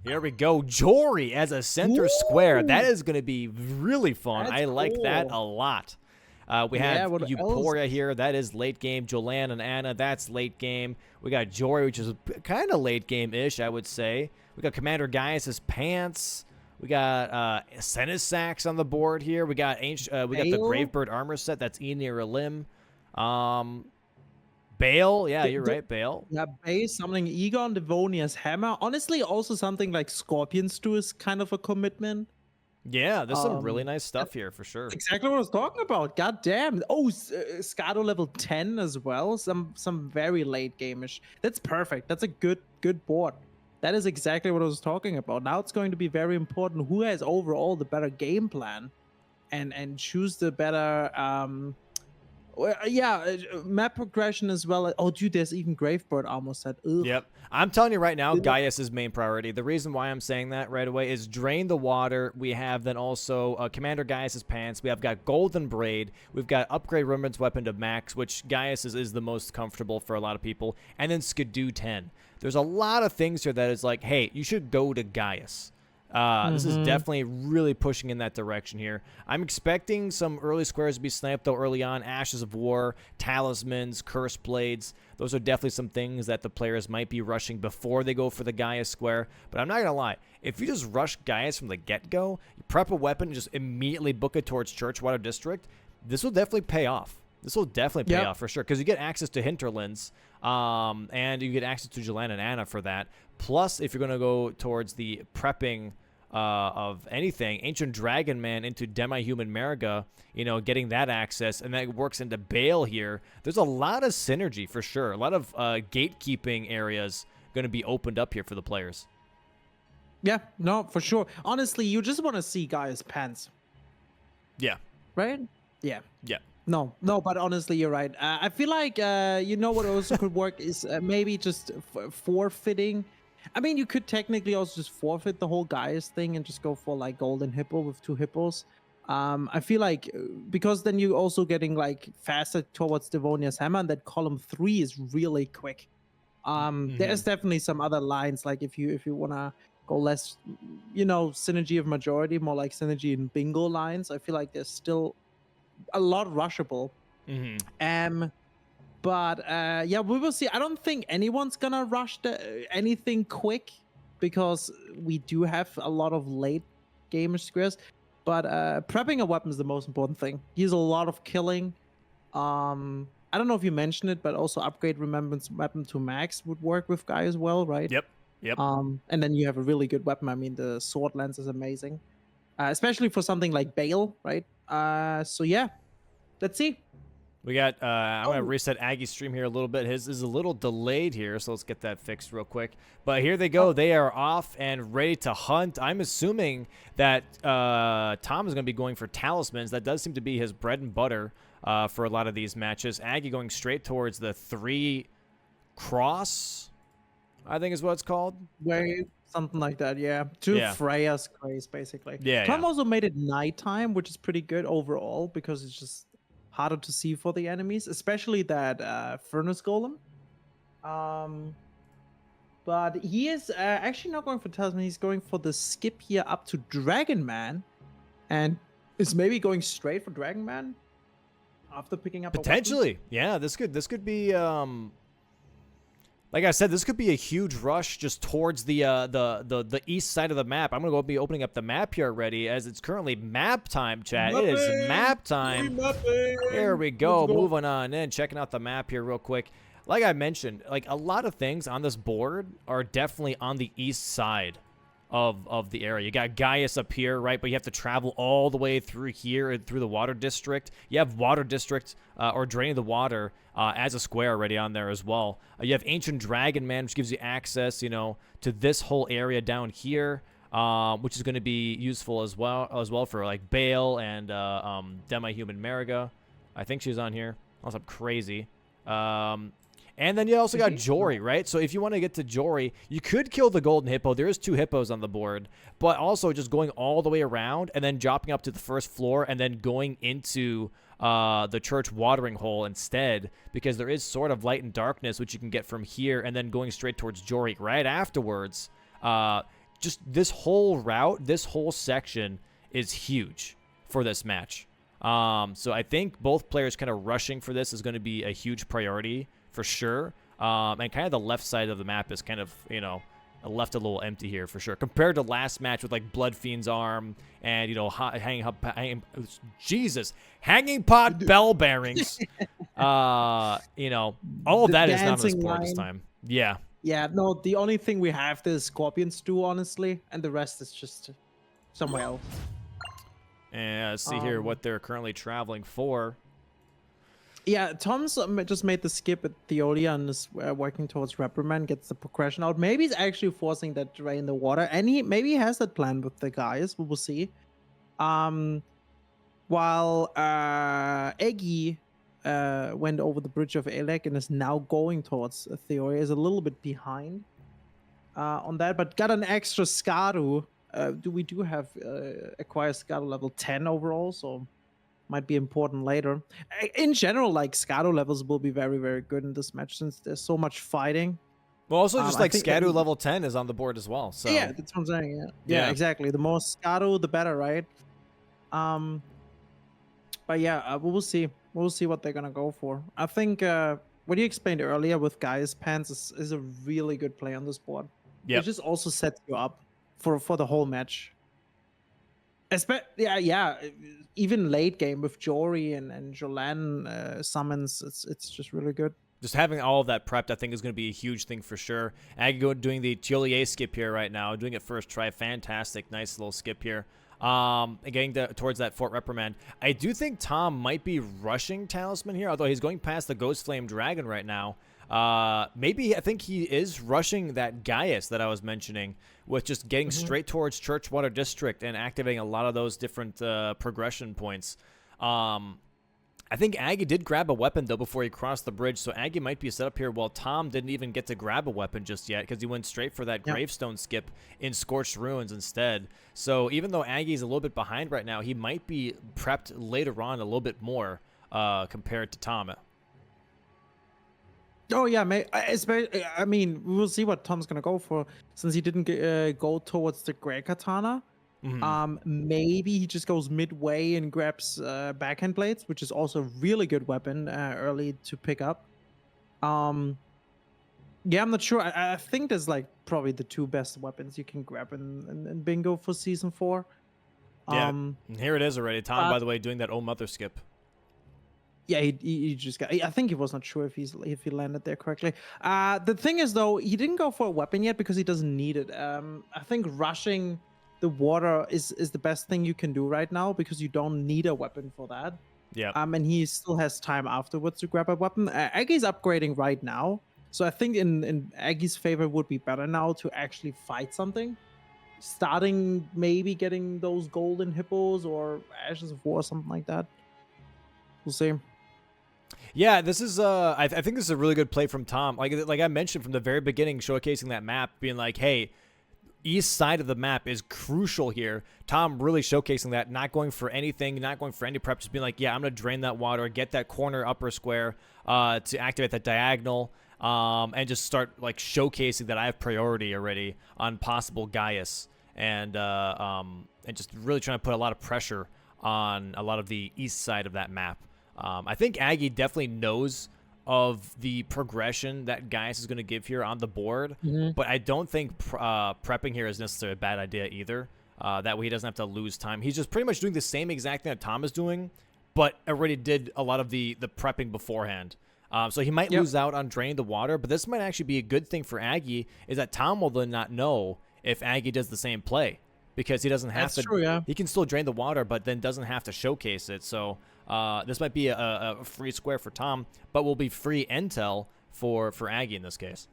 Here we go. Jory as a center square. That Ooh, is going to be really fun. that's I like that cool. a lot. We Yeah, have what else? Euphoria here. That is late game. Jolan and Anna. That's late game. We got Jory, which is kind of late game-ish, I would say. We got Commander Gaius' pants. We got Senisax on the board here. We got we got the Bale? Gravebird armor set. That's Enir Limb. Bale. Yeah, you're right. Bale. Yeah, base summoning Egon, Devonia's hammer. Honestly, also something like Scorpions do is kind of a commitment. Yeah, there's some really nice That's stuff here for sure. exactly what I was talking about. God damn. Oh, Scado level 10 as well. Some very late game-ish. That's perfect. That's a good board. That is exactly what I was talking about. Now it's going to be very important who has overall the better game plan and choose the better map progression as well. Oh, dude, there's even Gravebird almost said. Ugh. Yep. I'm telling you right now, Ugh. Gaius' main priority. The reason why I'm saying that right away is drain the water. We have then also Commander Gaius' pants. We have got Golden Braid. We've got upgrade Remembrance Weapon to max, which Gaius is the most comfortable for a lot of people. And then Skidoo 10. There's a lot of things here that is like, hey, you should go to Gaius. This is definitely really pushing in that direction here. I'm expecting some early squares to be sniped, though, early on. Ashes of War, Talismans, Curse Blades. Those are definitely some things that the players might be rushing before they go for the Gaius square. But I'm not going to lie. If you just rush Gaius from the get-go, you prep a weapon and just immediately book it towards Churchwater District, this will definitely pay off. This will definitely pay off for sure, because you get access to Hinterlands, and you get access to Jolan and Anna for that. Plus, if you're going to go towards the prepping of anything, Ancient Dragon Man into Demi-Human Mariga, getting that access, and that works into Bale here. There's a lot of synergy for sure. A lot of gatekeeping areas going to be opened up here for the players. Yeah, no, for sure. Honestly, you just want to see Gaius' pants, Yeah. right? Yeah. Yeah. No, but honestly, you're right. I feel like what also could work is maybe just forfeiting. I mean, you could technically also just forfeit the whole Gaius thing and just go for like Golden Hippo with 2 hippos. I feel like because then you're also getting like faster towards Devonia's hammer, and that column 3 is really quick. There's definitely some other lines, like if you wanna go less, synergy of majority, more like synergy in bingo lines. I feel like there's still a lot rushable. But yeah, we will see. I don't think anyone's gonna rush anything quick, because we do have a lot of late game squares. But prepping a weapon is the most important thing. Use a lot of killing. I don't know if you mentioned it, but also upgrade Remembrance Weapon to max would work with Guy as well, right? Yep. And then you have a really good weapon. I mean, the sword lance is amazing, especially for something like Bale, right? So yeah, let's see. We got, I'm going to reset Aggie's stream here a little bit. His is a little delayed here, so let's get that fixed real quick. But here they go. They are off and ready to hunt. I'm assuming that Tom is going to be going for talismans. That does seem to be his bread and butter for a lot of these matches. Aggie going straight towards the 3 cross, I think is what it's called. Wave, something like that, yeah. Freya's grace, basically. Yeah, Tom also made it nighttime, which is pretty good overall, because it's just harder to see for the enemies, especially that furnace golem. But he is actually not going for talisman. He's going for the skip here up to Dragon Man, and is maybe going straight for Dragon Man after picking up potentially. Yeah, this could be like I said, this could be a huge rush just towards the east side of the map. I'm gonna be opening up the map here already, as it's currently map time, chat. It is map time. Here we go. Moving on in, checking out the map here real quick. Like I mentioned, like a lot of things on this board are definitely on the east side of the area. You got Gaius up here, right? But you have to travel all the way through here and through the water district. You have water district or draining the water as a square already on there as well. You have Ancient Dragon Man, which gives you access, to this whole area down here, which is going to be useful as well for like Bale and Demi-Human Mariga. I think she's on here. Unless I'm crazy. And then you also got Jory, right? So if you want to get to Jory, you could kill the Golden Hippo. There is 2 hippos on the board. But also just going all the way around and then dropping up to the first floor and then going into the church watering hole instead, because there is sort of light and darkness, which you can get from here, and then going straight towards Jory right afterwards. just this whole route, this whole section is huge for this match. So I think both players kind of rushing for this is going to be a huge priority for sure. And kind of the left side of the map is kind of, you know, left a little empty here for sure compared to last match with like Blood Fiend's arm and, you know, hanging pot bell bearings. You know, all of that is not on this board this time. Yeah. Yeah, no, the only thing we have is Scorpion Stew, honestly, and the rest is just somewhere else. And let's see here what they're currently traveling for. Yeah, Tom's just made the skip at Theolia and is working towards Reprimand, gets the progression out. Maybe he's actually forcing that Drain the Water, and maybe he has that plan with the Gaius. We will see. While Aggie went over the bridge of Elec and is now going towards Theoria, is a little bit behind on that, but got an extra Scadu. We do have acquire Scadu level 10 overall, so might be important later. In general, like Scadu levels will be very, very good in this match since there's so much fighting. Well, also just like Scadu level 10 is on the board as well. So yeah, that's what I'm saying. Yeah, exactly. The more Scadu, the better, right? But yeah, we will see. We'll see what they're gonna go for. I think what you explained earlier with Gaius Pants is a really good play on this board. Yeah, it just also sets you up for the whole match. Even late game with Jory and Jolan summons, it's just really good. Just having all of that prepped, I think, is going to be a huge thing for sure. Aggie doing the Tiolier skip here right now, doing it first try. Fantastic, nice little skip here. Getting towards that Fort Reprimand. I do think Tom might be rushing Talisman here, although he's going past the Ghost Flame Dragon right now. Maybe I think he is rushing that Gaius that I was mentioning with just getting straight towards Churchwater District and activating a lot of those different progression points. I think Aggie did grab a weapon, though, before he crossed the bridge, so Aggie might be set up here while Tom didn't even get to grab a weapon just yet because he went straight for that Gravestone skip in Scorched Ruins instead. So even though Aggie's a little bit behind right now, he might be prepped later on a little bit more compared to Tom. Oh, yeah, I mean, we will see what Tom's going to go for since he didn't go towards the Grey Katana. Maybe he just goes midway and grabs backhand blades, which is also a really good weapon early to pick up. Yeah, I'm not sure. I think there's like probably the two best weapons you can grab in bingo for season 4. Yeah, and here it is already. Tom, by the way, doing that old mother skip. Yeah, he just got. I think he was not sure if he landed there correctly. The thing is, though, he didn't go for a weapon yet because he doesn't need it. I think rushing the water is the best thing you can do right now because you don't need a weapon for that. Yeah. And he still has time afterwards to grab a weapon. Aggie's upgrading right now, so I think in Aggie's favor would be better now to actually fight something. Starting maybe getting those golden hippos or Ashes of War, something like that. We'll see. Yeah, this is I think this is a really good play from Tom. Like I mentioned from the very beginning, showcasing that map, being like, hey, east side of the map is crucial here. Tom really showcasing that, not going for anything, not going for any prep, just being like, yeah, I'm going to drain that water, get that corner upper square to activate that diagonal, and just start like showcasing that I have priority already on possible Gaius, and just really trying to put a lot of pressure on a lot of the east side of that map. I think Aggie definitely knows of the progression that Gaius is going to give here on the board, but I don't think prepping here is necessarily a bad idea either. That way he doesn't have to lose time. He's just pretty much doing the same exact thing that Tom is doing, but already did a lot of the prepping beforehand. So he might lose out on draining the water, but this might actually be a good thing for Aggie, is that Tom will then not know if Aggie does the same play, because he doesn't have to. True, yeah. He can still drain the water, but then doesn't have to showcase it. So this might be a free square for Tom, but will be free intel for Aggie in this case.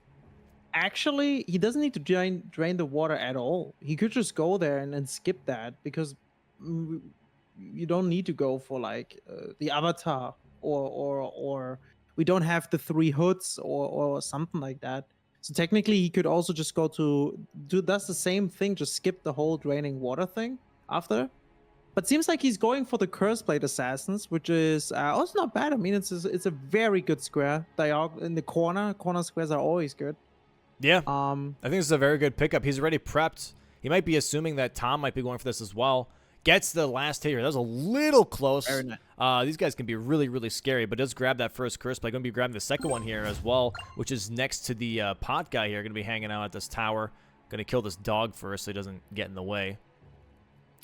Actually, he doesn't need to drain the water at all. He could just go there and skip that, because you don't need to go for like the avatar or we don't have the 3 hoods or something like that. So technically, he could also just go to that's the same thing. Just skip the whole draining water thing after. But seems like he's going for the Curse Blade Assassins, which is also not bad. I mean, it's a very good square. In the corner squares are always good. Yeah. I think this is a very good pickup. He's already prepped. He might be assuming that Tom might be going for this as well. Gets the last hit here. That was a little close. Very nice. These guys can be really, really scary, but does grab that first curse play. Going to be grabbing the second one here as well, which is next to the pot guy here. Going to be hanging out at this tower. Going to kill this dog first so he doesn't get in the way.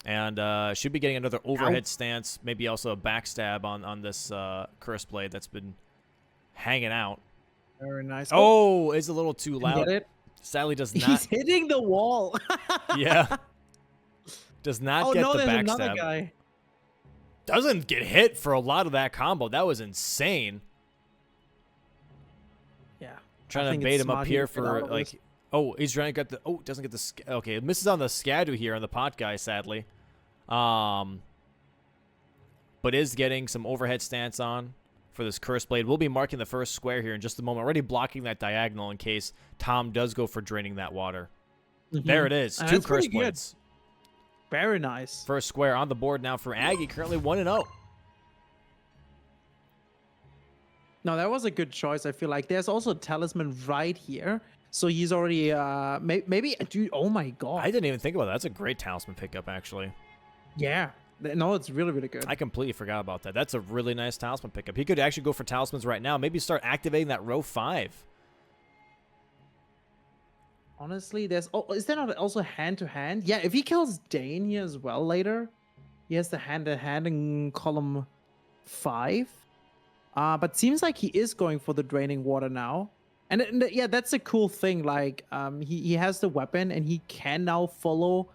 And should be getting another overhead stance, maybe also a backstab on this curse blade that's been hanging out. Very nice. Oh, it's a little too loud. Get it? Sadly does not. He's hitting the wall. Yeah. Does not get the there's backstab. another guy. Doesn't get hit for a lot of that combo. That was insane. Yeah. Trying to bait him up here for like. Oh, he's trying to get the. Oh, doesn't get the. Okay, misses on the Scadu here on the pot guy, sadly. But is getting some overhead stance on for this curse blade. We'll be marking the first square here in just a moment. Already blocking that diagonal in case Tom does go for draining that water. There it is. Two curse blades. Very nice. First square on the board now for Aggie, currently 1-0. No, that was a good choice. I feel like there's also a talisman right here, so he's already maybe. Dude, oh my god! I didn't even think about that. That's a great talisman pickup, actually. Yeah, no, it's really, really good. I completely forgot about that. That's a really nice talisman pickup. He could actually go for talismans right now. Maybe start activating that row 5. Honestly, is there not also hand-to-hand? Yeah, if he kills Dane here as well later, he has the hand-to-hand in column 5. But seems like he is going for the draining water now. And yeah, that's a cool thing. Like, he has the weapon and he can now follow.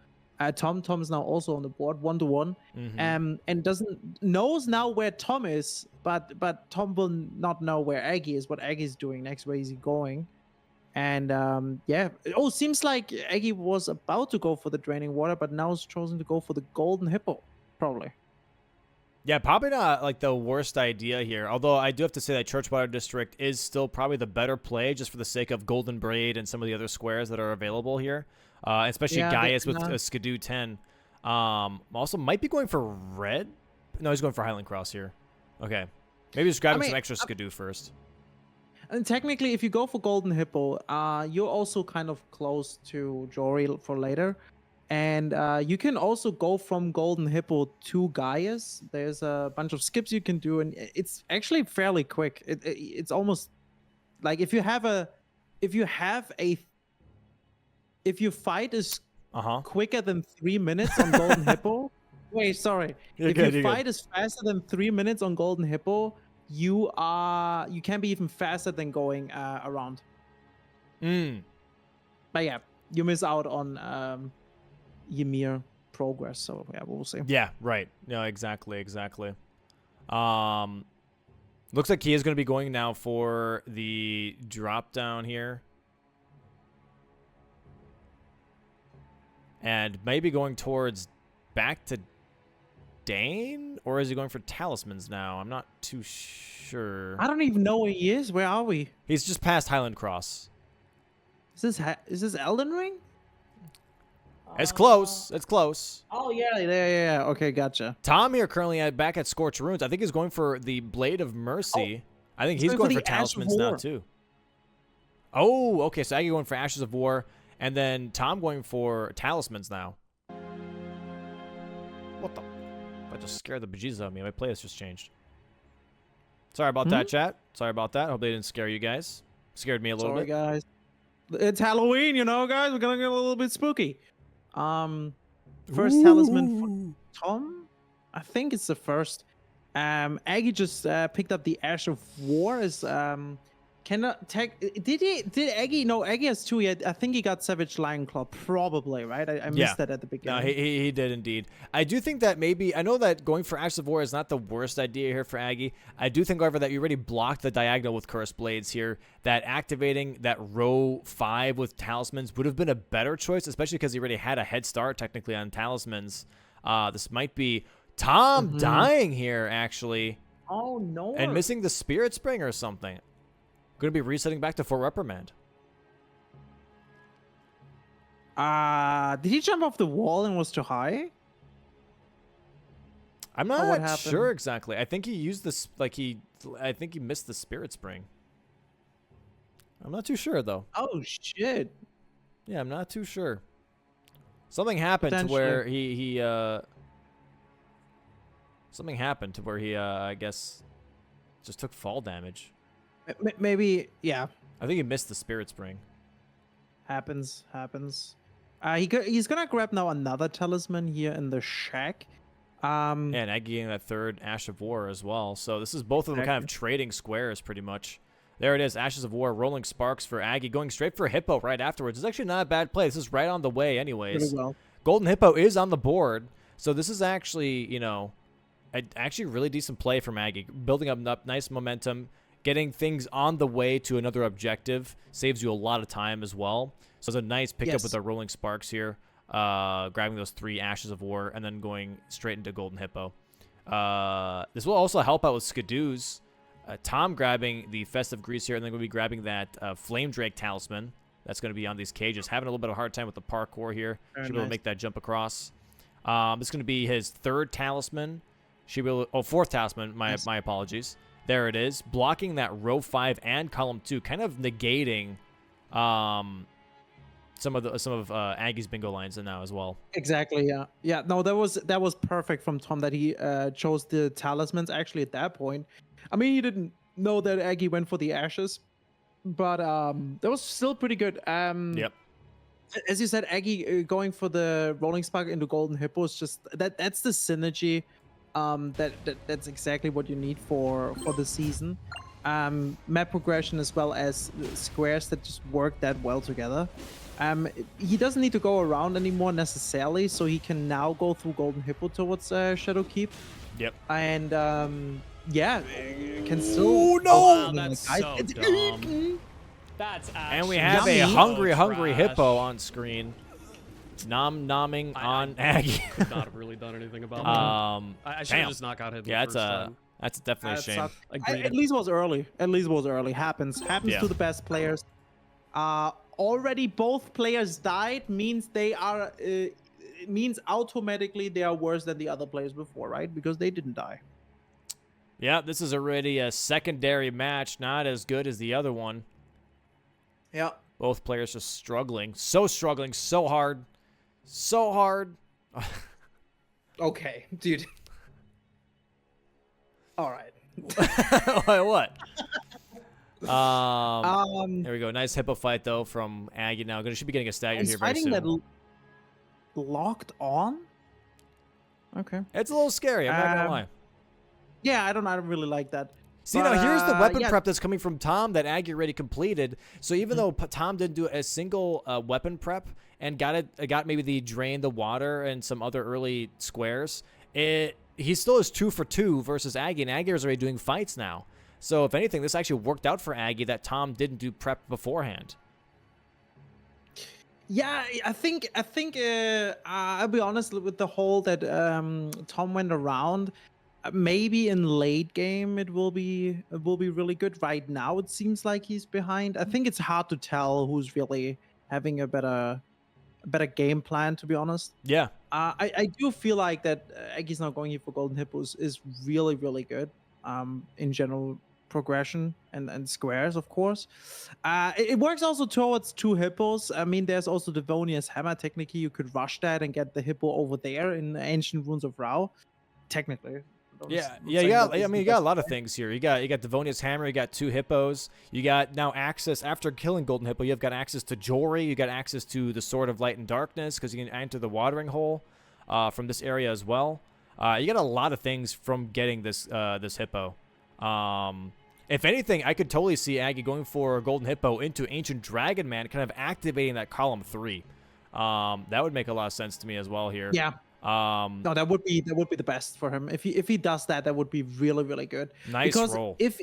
Tom's now also on the board 1-to-1, and knows now where Tom is, but Tom will not know where Aggie is. What Aggie's doing next? Where is he going? And yeah, seems like Aggie was about to go for the draining water, but now has chosen to go for the golden hippo, probably. Yeah, probably not like the worst idea here. Although I do have to say that Churchwater District is still probably the better play, just for the sake of Golden Braid and some of the other squares that are available here, especially Gaius with a Skidoo 10. Also might be going for red. No, he's going for Highland Cross here. Okay, maybe just grabbing some extra Skidoo first. And technically, if you go for Golden Hippo, you're also kind of close to Jory for later. And you can also go from Golden Hippo to Gaius. There's a bunch of skips you can do, and it's actually fairly quick. It's almost like if your fight is quicker than 3 minutes on Golden Hippo. Wait, sorry. If your fight is faster than 3 minutes on Golden Hippo, you can be even faster than going around. But yeah, you miss out on Ymir progress, so yeah, we'll see. Yeah, right. No, exactly. Looks like he is going to be going now for the drop down here. And maybe going towards back to Dane? Or is he going for talismans now? I'm not too sure. I don't even know where he is. Where are we? He's just past Highland Cross. Is this Elden Ring? It's close. It's close. Oh, yeah. Okay, gotcha. Tom here currently back at Scorched Runes. I think he's going for the Blade of Mercy. I think he's going for talismans now, too. Oh, okay. So Aggie going for Ashes of War. And then Tom going for talismans now. What the? I just scared the bejesus out of me. My playlist just changed. Sorry about that, chat. Sorry about that. Hope they didn't scare you guys. Scared me a little bit. Sorry, guys. It's Halloween, guys. We're gonna get a little bit spooky. First talisman for Tom. I think it's the first. Aggie just picked up the Ash of War. Is cannot take. Did Aggie? No, Aggie has 2 yet. I think he got Savage Lion Claw, probably, right? I missed that at the beginning. No, he did indeed. I do think that maybe, I know that going for Ash of War is not the worst idea here for Aggie. I do think, however, that you already blocked the diagonal with Curse Blades here. That activating that row 5 with talismans would have been a better choice, especially because he already had a head start technically on talismans. This might be Tom dying here, actually. Oh, no. And missing the Spirit Spring or something. Going to be resetting back to full reprimand. Did he jump off the wall and was too high? I'm not sure exactly. I think he used this, I think he missed the Spirit Spring. I'm not too sure, though. Oh, shit. Yeah, I'm not too sure. Something happened to Potentially. where something happened to where he I guess just took fall damage. Maybe, yeah. I think he missed the Spirit Spring. Happens. He's gonna grab now another talisman here in the shack. And Aggie getting that third Ash of War as well. So this is both of them kind of trading squares pretty much. There it is, Ashes of War, Rolling Sparks for Aggie, going straight for Hippo right afterwards. It's actually not a bad play. This is right on the way anyways. Really well. Golden Hippo is on the board. So this is actually, you know, actually really decent play from Aggie. Building up nice momentum, getting things on the way to another objective. Saves you a lot of time as well. So it's a nice pickup with the Rolling Sparks here. Grabbing those 3 Ashes of War and then going straight into Golden Hippo. This will also help out with Skadoos. Tom grabbing the Festive Grease here, and then going to be grabbing that Flame Drake Talisman. That's going to be on these cages. Having a little bit of a hard time with the parkour here. Should be able to make that jump across. This is going to be his 3rd Talisman. Should be able to, 4th Talisman. My apologies. There it is. Blocking that row 5 and column 2. Kind of negating some of Aggie's bingo lines in now as well. Exactly. Yeah. No, that was perfect from Tom that he chose the talismans. Actually, at that point, I mean, he didn't know that Aggie went for the ashes, but that was still pretty good. Yep. As you said, Aggie going for the Rolling Spark into Golden Hippo is just that's the synergy. That's exactly what you need for the season. Map progression as well as squares that just work that well together. He doesn't need to go around anymore necessarily, so he can now go through Golden Hippo towards Shadow Keep. Yep. And yeah, can still. Oh no! Oh, that's so dumb. That's actually And we have a hungry hippo on screen. Nomming on Aggie. Could not have really done anything about that. I should have just not got hit. Yeah, the first time. that's definitely a shame. At least it was early. Happens to the best players. Already both players died means they are means automatically they are worse than the other players before, right? Because they didn't die. Yeah, this is already a secondary match, not as good as the other one. Yeah. Both players just struggling so hard. Okay, dude. All right. What? Here we go. Nice hippo fight though from Aggie. Now should be getting a stagger here very soon. That locked on. Okay. It's a little scary. I'm not gonna lie. Yeah, I don't really like that. See, now here's the weapon prep that's coming from Tom that Aggie already completed. So even though Tom didn't do a single weapon prep and got maybe the drain, the water, and some other early squares, he still is 2 for 2 versus Aggie, and Aggie is already doing fights now. So if anything, this actually worked out for Aggie that Tom didn't do prep beforehand. Yeah, I think I'll be honest with the whole that Tom went around. Maybe in late game it will be really good. Right now it seems like he's behind. I think it's hard to tell who's really having a better game plan, to be honest. Yeah. I do feel like that Aggie's not going here for Golden Hippos is really good. In general progression and squares, of course. It works also towards 2 hippos. I mean, there's also Devonia's hammer. Technically, you could rush that and get the hippo over there in the Ancient Runes of Rao. Technically. Yeah. You got a lot of things here. You got Devonia's hammer. You got 2 hippos. You got now access after killing Golden Hippo. You've got access to Jory. You got access to the Sword of Light and Darkness because you can enter the watering hole from this area as well. You got a lot of things from getting this hippo. If anything, I could totally see Aggie going for Golden Hippo into Ancient Dragon Man, kind of activating that column 3. That would make a lot of sense to me as well here. Yeah. No, that would be the best for him. If he does that, that would be really good. Nice because roll. If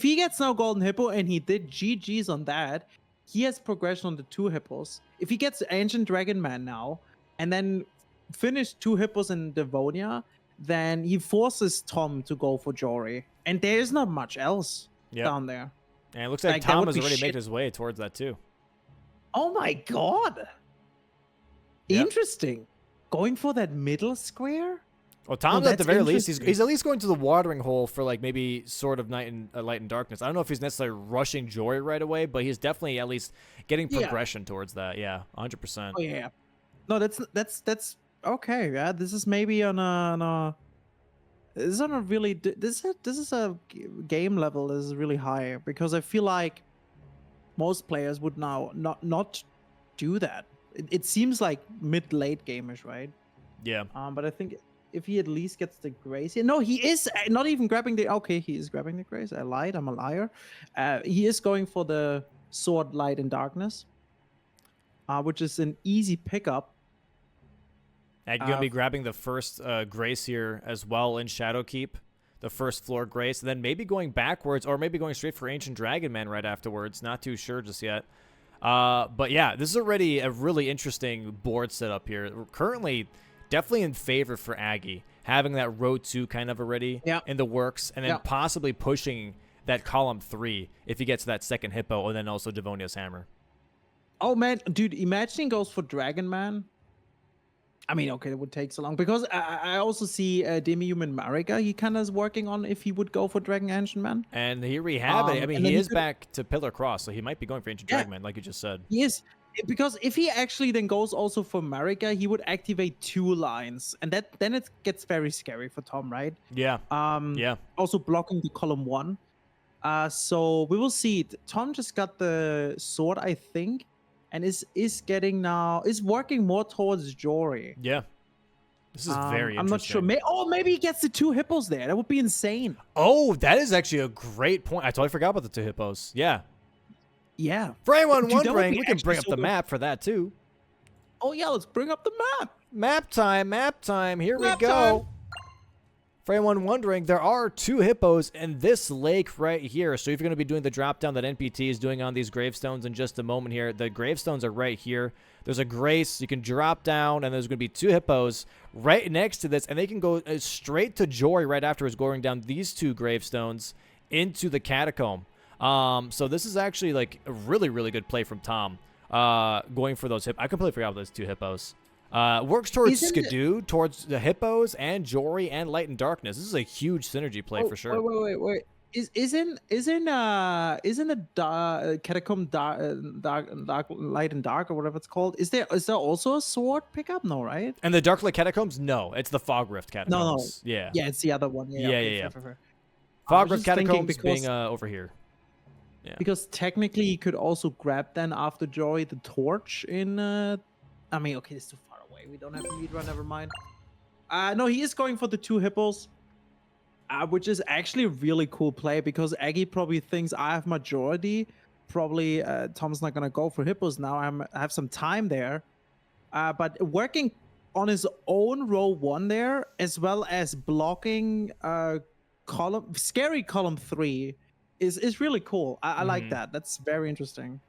he gets now Golden Hippo and he did GGs on that, he has progression on the 2 hippos. If he gets Ancient Dragon Man now and then finish 2 hippos in Devonia, then he forces Tom to go for Jory. And there's not much else down there. And it looks like Tom has already made his way towards that too. Oh my god. Yep. Interesting. Going for that middle square? Well, Tom's at the very least, he's at least going to the watering hole for like maybe Sword of Light and Darkness. I don't know if he's necessarily rushing Jory right away, but he's definitely at least getting progression towards that. Yeah, 100%. Oh yeah. No, that's okay. Yeah, this is maybe this is on a really this is a game level that is really high, because I feel like most players would now not do that. It seems like mid-late gamers, right? Yeah. But I think if he at least gets the grace here. No, he is not even grabbing the. Okay, he is grabbing the grace. I lied. I'm a liar. He is going for the sword, light, and darkness, which is an easy pickup. And you're gonna be grabbing the first grace here as well in Shadowkeep, the first floor grace, and then maybe going backwards or maybe going straight for Ancient Dragon Man right afterwards. Not too sure just yet. But yeah, this is already a really interesting board setup here. We're currently definitely in favor for Aggie, having that row 2 kind of already in the works, and then possibly pushing that column 3 if he gets that second Hippo, and then also Devonia's Hammer. Oh man, dude, imagine he goes for Dragon Man. I mean, okay, it would take so long, because I also see Demi-Human Marika he kind of is working on if he would go for Dragon Ancient Man. And here we have it. I mean, he is back to Pillar Cross, so he might be going for Ancient Dragon Man, like you just said. He is, because if he actually then goes also for Marika, he would activate 2 lines, and then it gets very scary for Tom, right? Yeah. Also blocking the column 1. So we will see. Tom just got the sword, I think, and is working more towards Jory. Yeah. This is very interesting. I'm not sure. Maybe he gets the 2 hippos there. That would be insane. Oh, that is actually a great point. I totally forgot about the 2 hippos. Yeah. Yeah. For anyone wondering, we can bring up the map for that too. Oh yeah, let's bring up the map. Map time. Here we go. For anyone wondering, there are 2 hippos in this lake right here. So if you're going to be doing the drop down that NPT is doing on these gravestones in just a moment here, the gravestones are right here. There's a grace. You can drop down, and there's going to be 2 hippos right next to this, and they can go straight to Jory right afterwards, going down these 2 gravestones into the catacomb. So this is actually like a really, really good play from Tom. Going for those I completely forgot about those 2 hippos. Works towards Skadoo, towards the hippos and Jory and Light and Darkness. This is a huge synergy play for sure. Wait. Isn't a catacomb dark light and dark or whatever it's called? Is there also a sword pickup? No, right? And the Dark Light Catacombs? No, it's the Fog Rift Catacombs. No. Yeah. Yeah, it's the other one. Yeah. Fog Rift Catacombs being over here. Yeah. Because technically you could also grab then after Jory the torch in I mean, okay, it's too far away. We don't have a meat run, never mind. No, he is going for the 2 hippos. Which is actually a really cool play, because Aggie probably thinks I have majority. Probably Tom's not gonna go for hippos now. I have some time there. But working on his own row 1 there, as well as blocking scary column 3 is really cool. I like that. That's very interesting.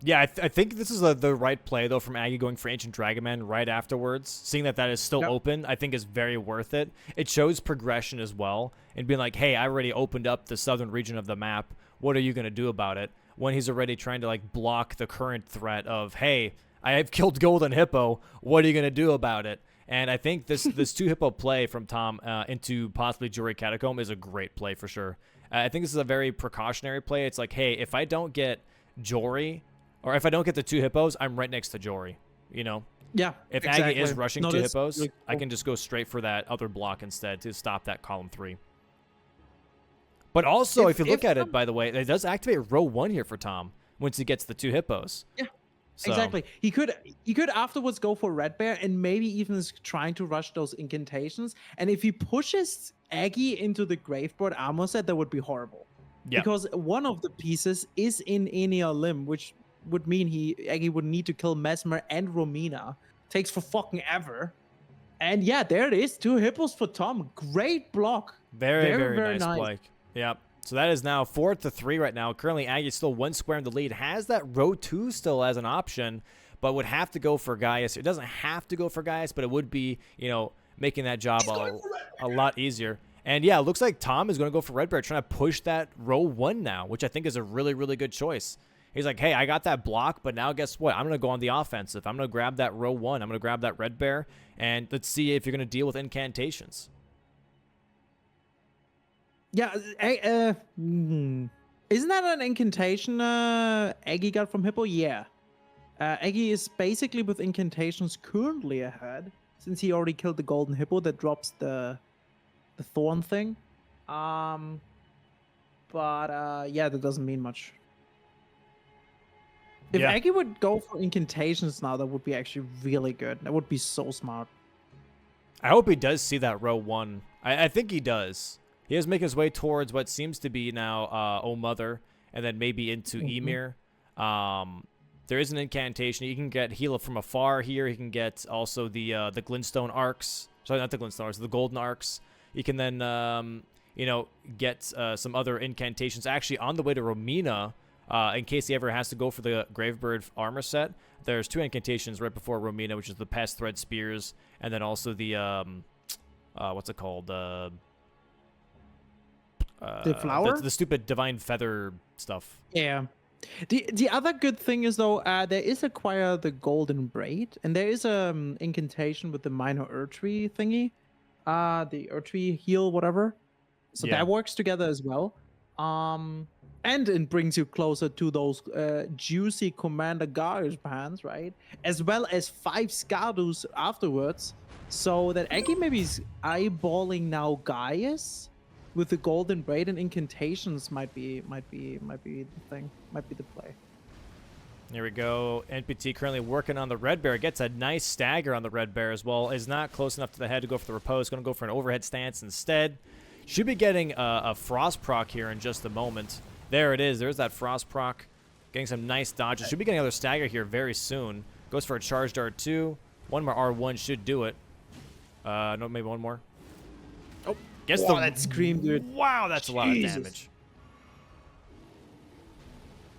Yeah, I think this is the right play, though, from Aggie going for Ancient Dragon Man right afterwards. Seeing that is still open, I think is very worth it. It shows progression as well, and being like, hey, I already opened up the southern region of the map. What are you going to do about it? When he's already trying to, like, block the current threat of, hey, I have killed Golden Hippo. What are you going to do about it? And I think this 2 hippo play from Tom into possibly Jory Catacomb is a great play for sure. I think this is a very precautionary play. It's like, hey, if I don't get Jory, or if I don't get the 2 hippos, I'm right next to Jory, you know? Yeah, If Aggie is rushing 2 hippos, really cool. I can just go straight for that other block instead to stop that column 3. But also, if you look at it, by the way, it does activate row 1 here for Tom once he gets the 2 hippos. Yeah, exactly. He could afterwards go for Red Bear and maybe even is trying to rush those incantations. And if he pushes Aggie into the Gravebird armor set, that would be horrible. Yeah. Because one of the pieces is in Enea Limb, which would mean Aggie would need to kill Messmer and Romina. Takes for fucking ever. And yeah, there it is. 2 hippos for Tom. Great block. Very nice play. Yep. So that is now 4-3 right now. Currently, Aggie still 1 square in the lead. Has that row 2 still as an option, but would have to go for Gaius. It doesn't have to go for Gaius, but it would be, you know, making that job a lot easier. And yeah, it looks like Tom is going to go for Red Bear, trying to push that row 1 now, which I think is a really, really good choice. He's like, hey, I got that block, but now guess what? I'm going to go on the offensive. I'm going to grab that row 1. I'm going to grab that Red Bear, and let's see if you're going to deal with incantations. Yeah, isn't that an incantation Aggie got from Hippo? Yeah. Aggie is basically with incantations currently ahead, since he already killed the golden hippo that drops the thorn thing. Yeah, that doesn't mean much. If Yeah. Aggie would go for incantations now, that would be actually really good. That would be so smart. I hope he does see that row 1. I think he does. He is making his way towards what seems to be now O Mother, and then maybe into Emir. There is an incantation. You can get Heal from afar here. He can get also the Glintstone arcs. Sorry, not the Glintstone arcs, the Golden arcs. You can then, get some other incantations. Actually, on the way to Romina, in case he ever has to go for the Gravebird armor set, there's 2 incantations right before Romina, which is the Pest Thread Spears, and then also the, what's it called? The flower? The stupid Divine Feather stuff. Yeah. The other good thing is, though, there is acquire the Golden Braid, and there is a incantation with the Minor Erdtree thingy. The Erdtree heal, whatever. So that works together as well. And it brings you closer to those juicy Commander Gaius pants, right? As well as 5 Scadus afterwards. So that Aggie maybe is eyeballing now Gaius with the Golden Braid and incantations might be the thing. Might be the play. Here we go. NPT currently working on the Red Bear. Gets a nice stagger on the Red Bear as well. Is not close enough to the head to go for the repose. Going to go for an overhead stance instead. Should be getting a Frost proc here in just a moment. There it is. There's that Frost proc. Getting some nice dodges. Should be getting another stagger here very soon. Goes for a charge dart too. One more R1 should do it. No, maybe one more. Oh, gets the that scream, dude. Wow, that's a lot of damage.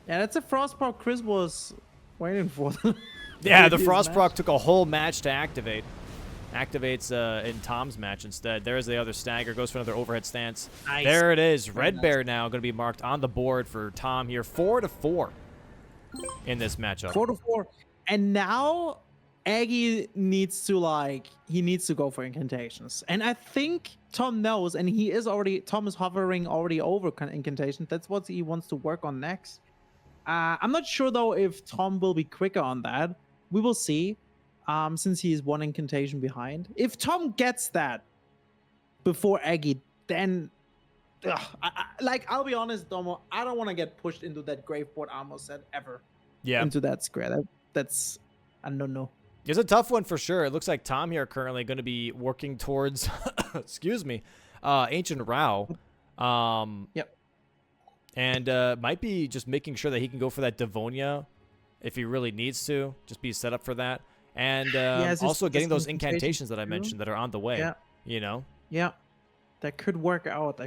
Yeah, that's a Frost proc Chris was waiting for. Yeah, the Frost proc took a whole match to activate. Activates in Tom's match instead. There's the other stagger. Goes for another overhead stance. Nice. There it is. Red nice. Bear now going to be marked on the board for Tom here. 4-4 in this matchup. 4-4. And now Aggie needs to he needs to go for incantations. And I think Tom knows, and Tom is hovering already over incantation. That's what he wants to work on next. I'm not sure though if Tom will be quicker on that. We will see. Since he is 1 incantation behind. If Tom gets that before Aggie, then I'll be honest, Domo, I don't want to get pushed into that Gravebird armor set ever. Yeah. Into that square. That's I don't know. It's a tough one for sure. It looks like Tom here currently going to be working towards excuse me, Ancient Rao. Yep. And might be just making sure that he can go for that Devonia if he really needs to. Just be set up for that. And also getting those incantations that I mentioned that are on the way. Yeah. You know? Yeah. That could work out.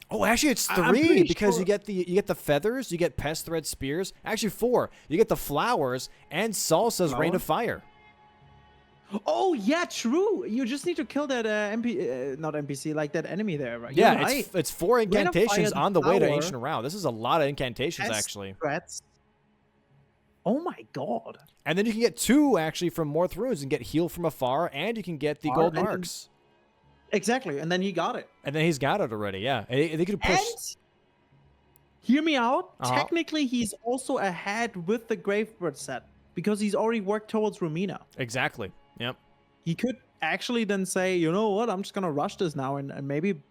Oh, actually, it's 3 because you get the feathers, you get Pest Thread Spears. Actually, 4. You get the flowers and Salsa's Rain of Fire. Oh yeah, true. You just need to kill that not NPC, like that enemy there, right? Yeah, it's 4 incantations on the way to Ancient Rao. This is a lot of incantations, actually. Threats. Oh my god. And then you can get 2 actually from Morth Runes and get Heal from afar, and you can get the Golden Arcs. Exactly, and then he got it. And then he's got it already, yeah. And they could push. And, hear me out. Technically, he's also ahead with the Gravebird set because he's already worked towards Romina. Exactly. Yep. He could actually then say, you know what, I'm just gonna rush this now and maybe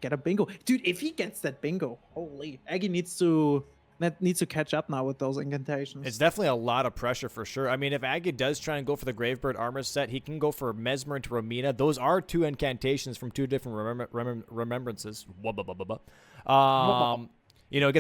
get a bingo. Dude, if he gets that bingo, holy, Aggie needs to catch up now with those incantations. It's definitely a lot of pressure for sure. I mean, if Aggie does try and go for the Gravebird armor set, he can go for Messmer into Romina. Those are 2 incantations from 2 different remembrances. Get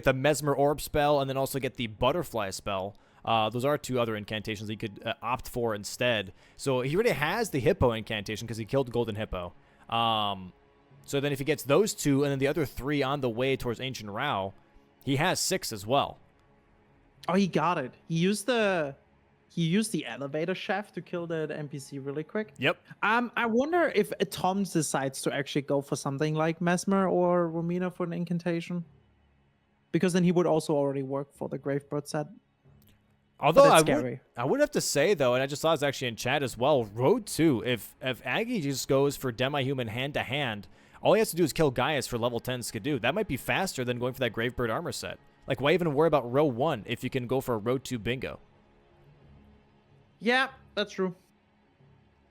the Messmer Orb spell and then also get the Butterfly spell. Those are 2 other incantations that you could opt for instead. So he already has the Hippo incantation because he killed Golden Hippo. So then if he gets those 2 and then the other 3 on the way towards Ancient Rao, he has 6 as well. Oh, he got it. He used the elevator shaft to kill the NPC really quick. Yep. I wonder if Tom decides to actually go for something like Messmer or Romina for an incantation, because then he would also already work for the Gravebird set. Although I would have to say though, and I just saw this actually in chat as well. Road 2, if Aggie just goes for demi-human hand to hand, all he has to do is kill Gaius for level 10 Skadu. That might be faster than going for that Gravebird armor set. Like, why even worry about row 1 if you can go for a row 2 bingo? Yeah, that's true.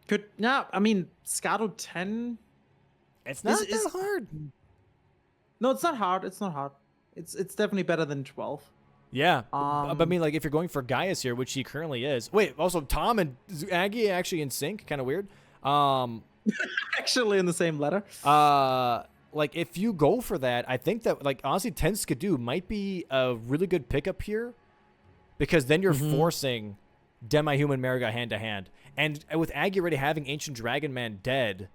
Could yeah, I mean, Scado 10. It's not is that hard. No, it's not hard. It's not hard. It's definitely better than 12. Yeah, but I mean, like, if you're going for Gaius here, which he currently is. Wait, also Tom and Aggie actually in sync, kind of weird. Actually in the same letter. Like, if you go for that, I think that, like, honestly, 10 Skidoo might be a really good pickup here, because then you're forcing Demi-Human Mariga hand to hand, and with Aggie already having Ancient Dragon Man dead,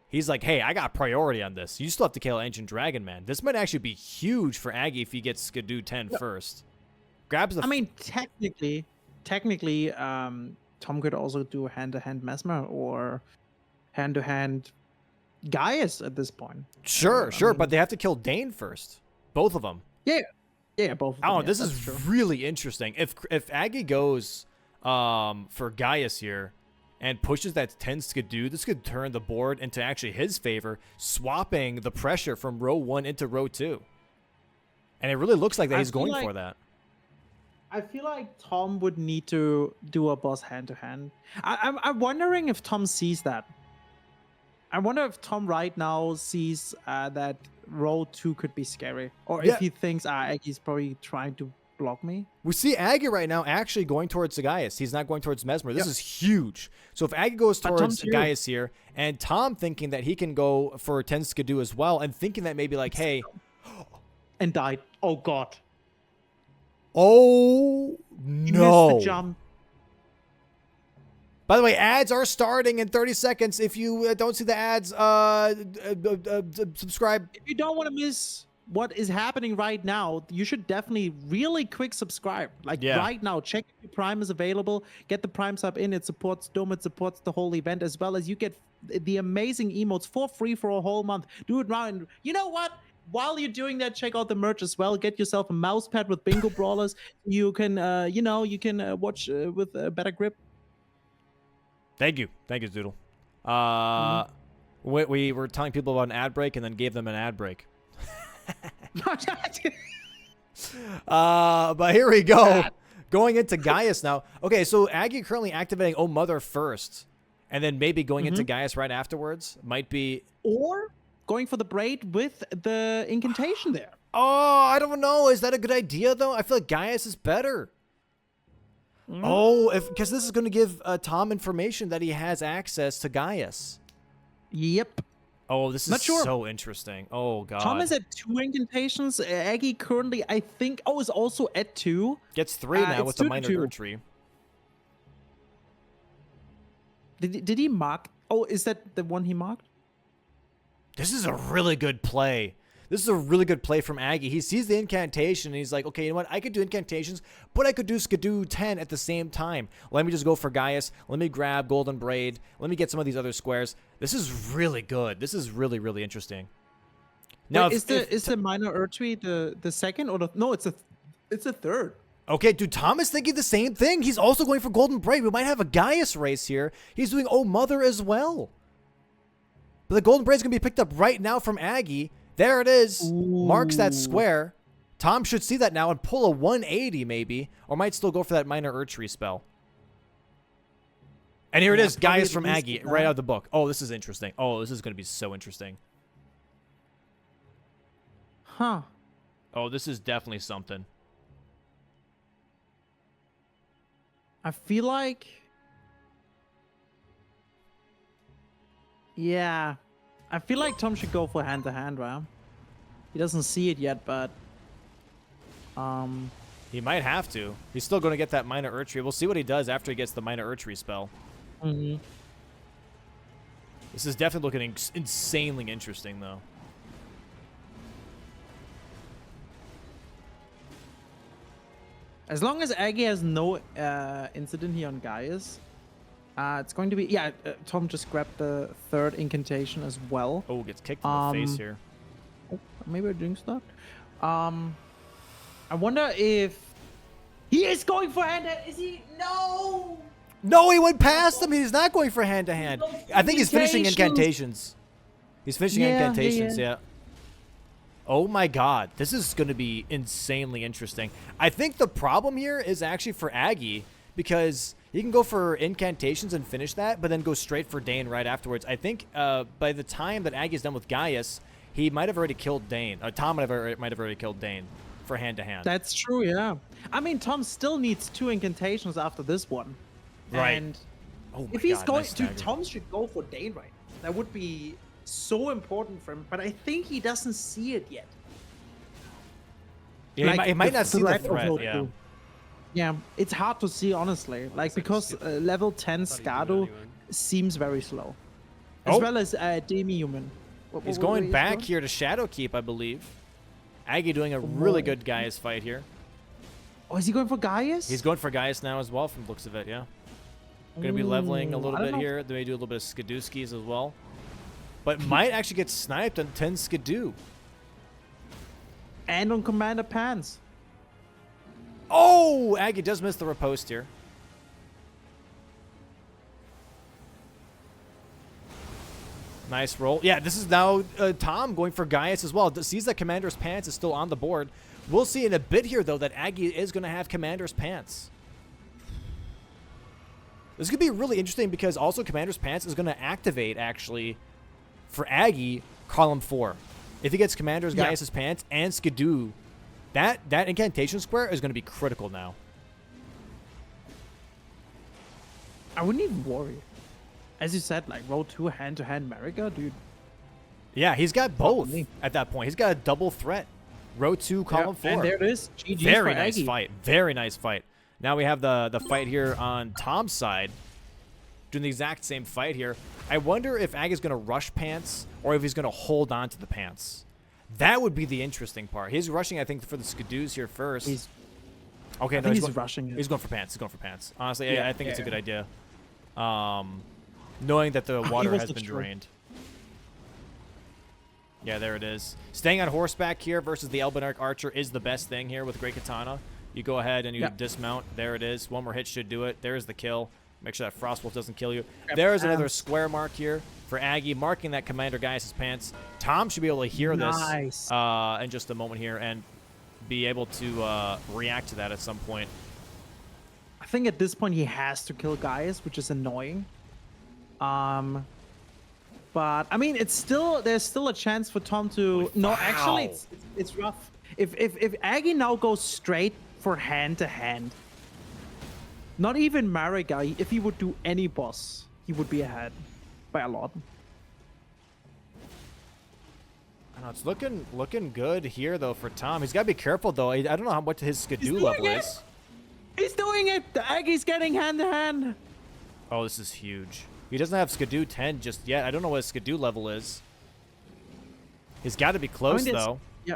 he's like, hey, I got priority on this. You still have to kill Ancient Dragon Man. This might actually be huge for Aggie if he gets Skidoo 10 first. Grabs the. I mean, technically, Tom could also do hand-to-hand Messmer or hand-to-hand Gaius at this point. Sure, I mean, but they have to kill Dane first. Both of them. Yeah, both of them. Oh, yeah, this that's is true. really interesting. If Aggie goes for Gaius here and pushes that 10 Skidoo, this could turn the board into actually his favor, swapping the pressure from row 1 into row 2. And it really looks like that he's going for that. I feel like Tom would need to do a boss hand-to-hand. I'm wondering if Tom sees that. I wonder if Tom right now sees that row 2 could be scary. Or if he thinks, Aggie's probably trying to block me. We see Aggie right now actually going towards the Gaius. He's not going towards Messmer. This is huge. So if Aggie goes towards Gaius here, and Tom thinking that he can go for 10 Skidoo as well, and thinking that maybe like, hey... And died. Oh, God. Oh, He no. missed the jump. By the way, ads are starting in 30 seconds. If you don't see the ads, subscribe. If you don't want to miss what is happening right now, you should definitely really quick subscribe. Like right now, check if your Prime is available. Get the Prime sub in. It supports Dome. It supports the whole event, as well as you get the amazing emotes for free for a whole month. Do it now. And you know what? While you're doing that, check out the merch as well. Get yourself a mouse pad with Bingo Brawlers. You can, you can watch with a better grip. Thank you, Zoodle. We were telling people about an ad break and then gave them an ad break. But here we go. Going into Gaius now. Okay, so Aggie currently activating Oh Mother first, and then maybe going into Gaius right afterwards. Might be. Or going for the braid with the incantation there. Oh, I don't know. Is that a good idea, though? I feel like Gaius is better. Oh, because this is going to give Tom information that he has access to Gaius. Yep. Oh, this is so interesting. Oh, God. Tom is at 2 incantations. Aggie currently, I think, is also at 2. Gets 3 now with the minor Scadutree. Did he mark? Oh, is that the one he marked? This is a really good play. This is a really good play from Aggie. He sees the incantation, and he's like, okay, you know what? I could do incantations, but I could do Skidoo 10 at the same time. Let me just go for Gaius. Let me grab Golden Braid. Let me get some of these other squares. This is really good. This is really, really interesting. Now, wait, is the minor Scadutree the second or the... No, it's a third. Okay, dude, Tom is thinking the same thing. He's also going for Golden Braid. We might have a Gaius race here. He's doing Oh Mother as well. But the Golden Braid's going to be picked up right now from Aggie. There it is. Ooh. Marks that square. Tom should see that now and pull a 180 maybe, or might still go for that minor Scadutree spell. And here it is, Gaius from Aggie, right out of the book. Oh, this is interesting. Oh, this is going to be so interesting. Huh. Oh, this is definitely something. I feel like... Yeah. I feel like Tom should go for hand-to-hand, right? He doesn't see it yet, but... He might have to. He's still going to get that minor Scadutree. We'll see what he does after he gets the minor Scadutree spell. This is definitely looking insanely interesting, though. As long as Aggie has no incident here on Gaius, it's going to be... Yeah, Tom just grabbed the 3rd incantation as well. Oh, gets kicked in the face here. Oh, maybe I jinxed that. I wonder if... He is going for hand-to-hand. Is he? No! No, he went past him. He's not going for hand-to-hand. I think he's finishing incantations. He's finishing incantations, yeah. Oh my God, this is going to be insanely interesting. I think the problem here is actually for Aggie, because He can go for incantations and finish that, but then go straight for Dane right afterwards. I think by the time that Aggie's done with Gaius, he might have already killed Dane. Tom might have already killed Dane for hand-to-hand. That's true, yeah. I mean, Tom still needs 2 incantations after this one. Right. And Oh if my he's God, going nice to, stagger. Tom should go for Dane right now. That would be so important for him, but I think he doesn't see it yet. Yeah, Like, he might the not see the threat of threat, Road yeah. 2. Yeah, it's hard to see, honestly. Like, because level 10 Thought he'd do it Scadu anyway. seems very slow. As Oh. well as Demi-Human. He's going back here to Shadowkeep, I believe. Aggie doing a really good Gaius fight here. Oh, is he going for Gaius? He's going for Gaius now as well from the looks of it, yeah. Going to be leveling a Ooh, little I don't bit know. here. They may do a little bit of Skaduskis as well. But might actually get sniped on 10 Skadu. And on Commander Pants. Oh! Aggie does miss the riposte here. Nice roll. Yeah, this is now Tom going for Gaius as well. Sees that Commander's Pants is still on the board. We'll see in a bit here, though, that Aggie is going to have Commander's Pants. This could be really interesting because also Commander's Pants is going to activate, actually, for Aggie, column 4. If he gets Commander's Gaius' Pants and Skidoo, that incantation square is going to be critical now. I wouldn't even worry. As you said, like, roll 2 hand-to-hand America, dude. Yeah, he's got both me. at that point. He's got a double threat. Row 2, column 4. And there it is. GG Very for nice Aggie. fight. Very nice fight. Now we have the fight here on Tom's side. Doing the exact same fight here. I wonder if Aggie's going to rush Pants or if he's going to hold on to the Pants. That would be the interesting part. He's rushing, I think, for the Skadoos here first. Okay, I no, think he's going, rushing it. He's going for Pants. He's going for Pants. Honestly, Yeah, I think it's a yeah. good idea. Knowing that the water was has the been true. drained. Yeah, there it is. Staying on horseback here versus the Elbenarch Archer is the best thing here with Great Katana. You go ahead and you dismount. There it is. One more hit should do it. There's the kill. Make sure that Frostwolf doesn't kill you. There's another square mark here for Aggie, marking that Commander Gaius' Pants. Tom should be able to hear this in just a moment here and be able to react to that at some point. I think at this point he has to kill Gaius, which is annoying. But I mean, there's still a chance for Tom to. No, actually, it's rough. If Aggie now goes straight for hand-to-hand, not even Mariga, if he would do any boss, he would be ahead by a lot. I know, it's looking good here though for Tom. He's got to be careful though. I don't know what his Skidoo level is. He's doing it. Aggie's getting hand-to-hand. Oh, this is huge. He doesn't have Skidoo 10 just yet. I don't know what his Skidoo level is. He's got to be close though. Yeah.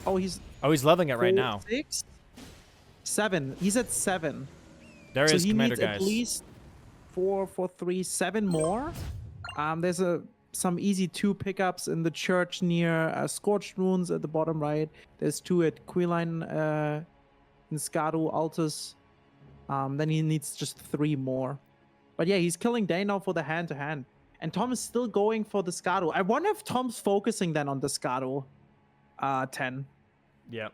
Oh, he's leveling it right now. 6, 7. He's at 7. There So is he Commander needs Gaius. at least 4, 3, 7 more. There's some easy 2 pickups in the church near Scorched Runes at the bottom right. There's 2 at Quilline in Scadu Altus. Then he needs just 3 more. But yeah, he's killing Dane now for the hand-to-hand. And Tom is still going for the Scadu. I wonder if Tom's focusing then on the Scadu 10. Yep.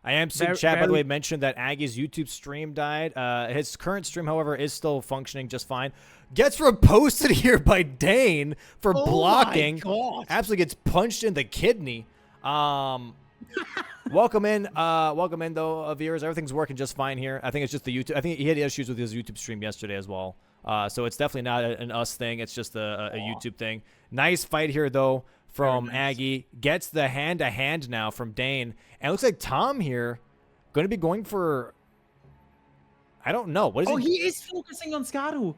I am seeing chat, by the way, mentioned that Aggie's YouTube stream died. His current stream, however, is still functioning just fine. Gets reposted here by Dane for blocking. My God. Absolutely gets punched in the kidney. Welcome in, though, viewers. Everything's working just fine here. I think it's just the YouTube. I think he had issues with his YouTube stream yesterday as well. So it's definitely not an us thing. It's just a YouTube thing. Nice fight here, though, from Aggie. Gets the hand-to-hand now from Dane. And it looks like Tom here going to be going for... I don't know. What is he is focusing on Scadu.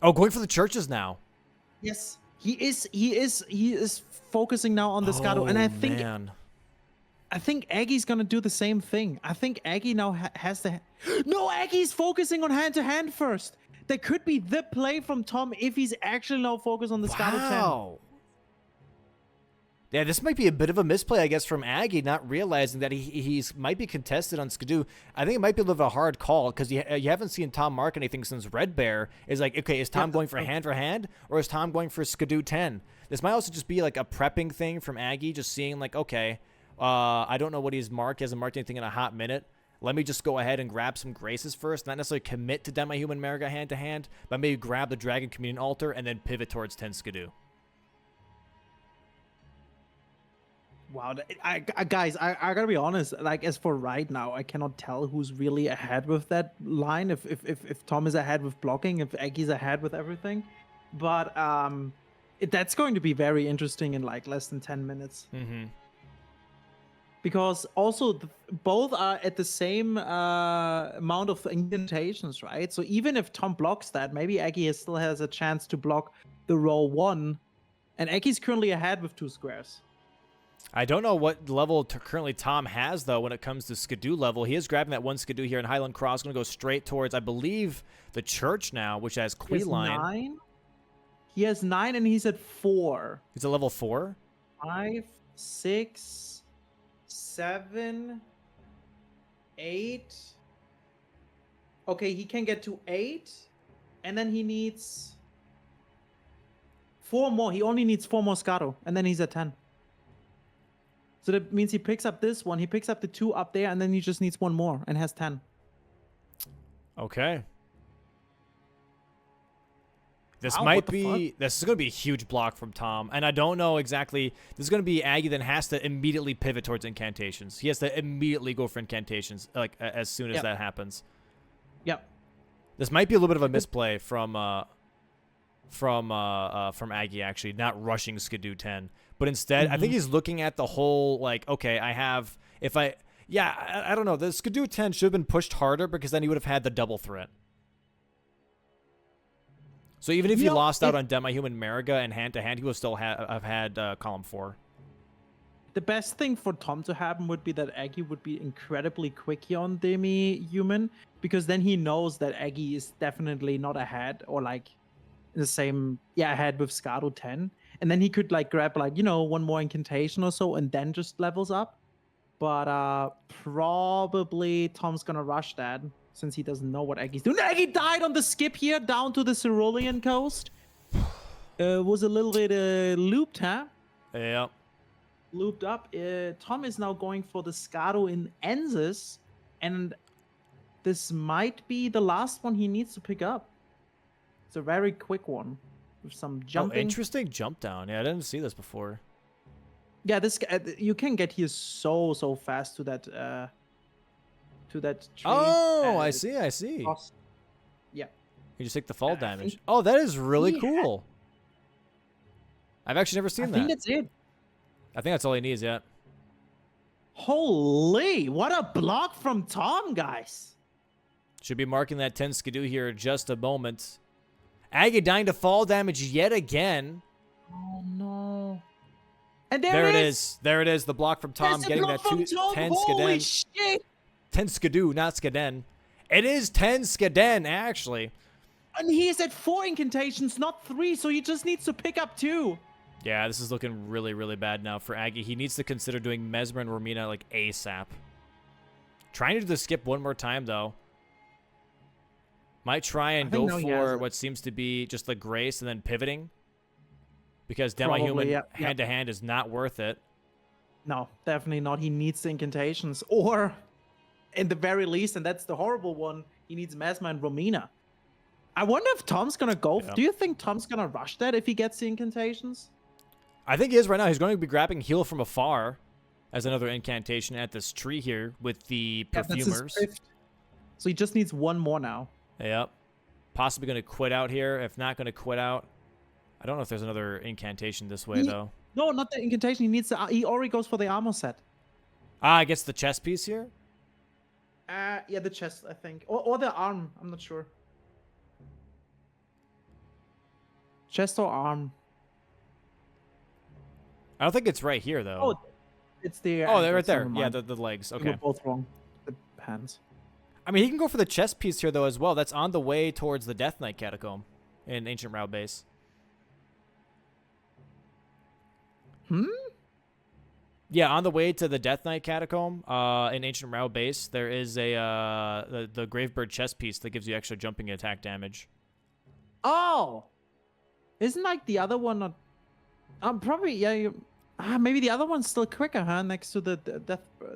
Oh, going for the churches now. Yes, he is focusing now on the Scadu, and I think Aggie's gonna do the same thing. I think Aggie now has the. No, Aggie's focusing on hand-to-hand first. That could be the play from Tom if he's actually now focused on the Scadu 10. Wow. Yeah, this might be a bit of a misplay, I guess, from Aggie, not realizing that he's might be contested on Skidoo. I think it might be a little bit of a hard call because you haven't seen Tom mark anything since Red Bear. Is like, okay, is Tom going for hand, or is Tom going for Skidoo 10? This might also just be like a prepping thing from Aggie, just seeing like, okay, I don't know what he's marked. He hasn't marked anything in a hot minute. Let me just go ahead and grab some graces first. Not necessarily commit to Demi-Human Merga hand-to-hand, but maybe grab the Dragon Communion Altar and then pivot towards 10 Skidoo. Wow, guys, I gotta be honest. Like, as for right now, I cannot tell who's really ahead with that line. If Tom is ahead with blocking, if Aggie's ahead with everything, but that's going to be very interesting in like less than 10 minutes. Mm-hmm. Because also both are at the same amount of incantations, right? So even if Tom blocks that, maybe Aggie still has a chance to block the row 1, and Aggie's currently ahead with 2 squares. I don't know what level currently Tom has, though, when it comes to Skidoo level. He is grabbing that 1 Skidoo here in Highland Cross. Going to go straight towards, I believe, the church now, which has Queeline. He has 9, and he's at 4. He's at level 4? 5, 6, 7, 8. Okay, he can get to 8, and then he needs 4 more. He only needs 4 more Scado, and then he's at 10. So that means he picks up this one, he picks up the 2 up there, and then he just needs 1 more and has 10. Okay. This Wow, might be... This is going to be a huge block from Tom. And I don't know exactly... This is going to be Aggie that has to immediately pivot towards incantations. He has to immediately go for incantations, like, as soon as that happens. Yep. This might be a little bit of a misplay from Aggie, actually, not rushing Skidoo 10. But instead, I think he's looking at the whole, like, okay, I have... I don't know. The Skidoo 10 should have been pushed harder because then he would have had the double threat. So even if he lost out on Demi-Human Merga and hand-to-hand, he would still have had column 4. The best thing for Tom to happen would be that Aggie would be incredibly quick here on Demi-Human, because then he knows that Aggie is definitely not ahead, or like the same, ahead with Scado 10. And then he could like grab like, 1 more incantation or so and then just levels up. But probably Tom's gonna rush that, since he doesn't know what Aggie's doing. Aggie died on the skip here down to the Cerulean coast. Was a little bit looped, huh? Yeah. Looped up. Tom is now going for the Scado in Enzis, and this might be the last one he needs to pick up. It's a very quick one with some jumping. Oh, interesting jump down. Yeah, I didn't see this before. Yeah, this you can get here so fast to that tree. Oh, I see. Yeah. You just take the fall damage. Oh, that is really cool. I've actually never seen that. I think that's it. I think that's all he needs yet. Holy, what a block from Tom, guys. Should be marking that 10 Skidoo here in just a moment. Aggie dying to fall damage yet again. Oh, no. And there it is. There it is. The block from Tom getting that 10 Skaden. Holy shit. 10 Skidoo, not Skaden. It is 10 Skaden, actually. And he is at 4 incantations, not 3, so he just needs to pick up 2. Yeah, this is looking really, really bad now for Aggie. He needs to consider doing Messmer and Romina like ASAP. Trying to do the skip one more time, though. Might try and go for what seems to be just the Grace and then pivoting. Because Demi-Human hand-to-hand is not worth it. No, definitely not. He needs the incantations. Or, in the very least, and that's the horrible one, he needs Messmer and Romina. I wonder if Tom's going to go... Do you think Tom's going to rush that if he gets the incantations? I think he is right now. He's going to be grabbing Heal from Afar as another incantation at this tree here with the Perfumers. So he just needs 1 more now. Yep. Possibly going to quit out here. If not going to quit out. I don't know if there's another incantation this way, though. No, not the incantation. He needs he already goes for the armor set. I guess the chest piece here? Yeah, the chest, I think. Or the arm. I'm not sure. Chest or arm? I don't think it's right here, though. Oh, it's the... Oh, they're right there. Yeah, the legs. Okay. We're both wrong. The hands. I mean, he can go for the chest piece here, though, as well. That's on the way towards the Death Knight Catacomb in Ancient Route Base. Yeah, on the way to the Death Knight Catacomb in Ancient Route Base, there is a the Gravebird chest piece that gives you extra jumping attack damage. Oh! Isn't like the other one not... Probably, yeah. Maybe the other one's still quicker, huh? Next to the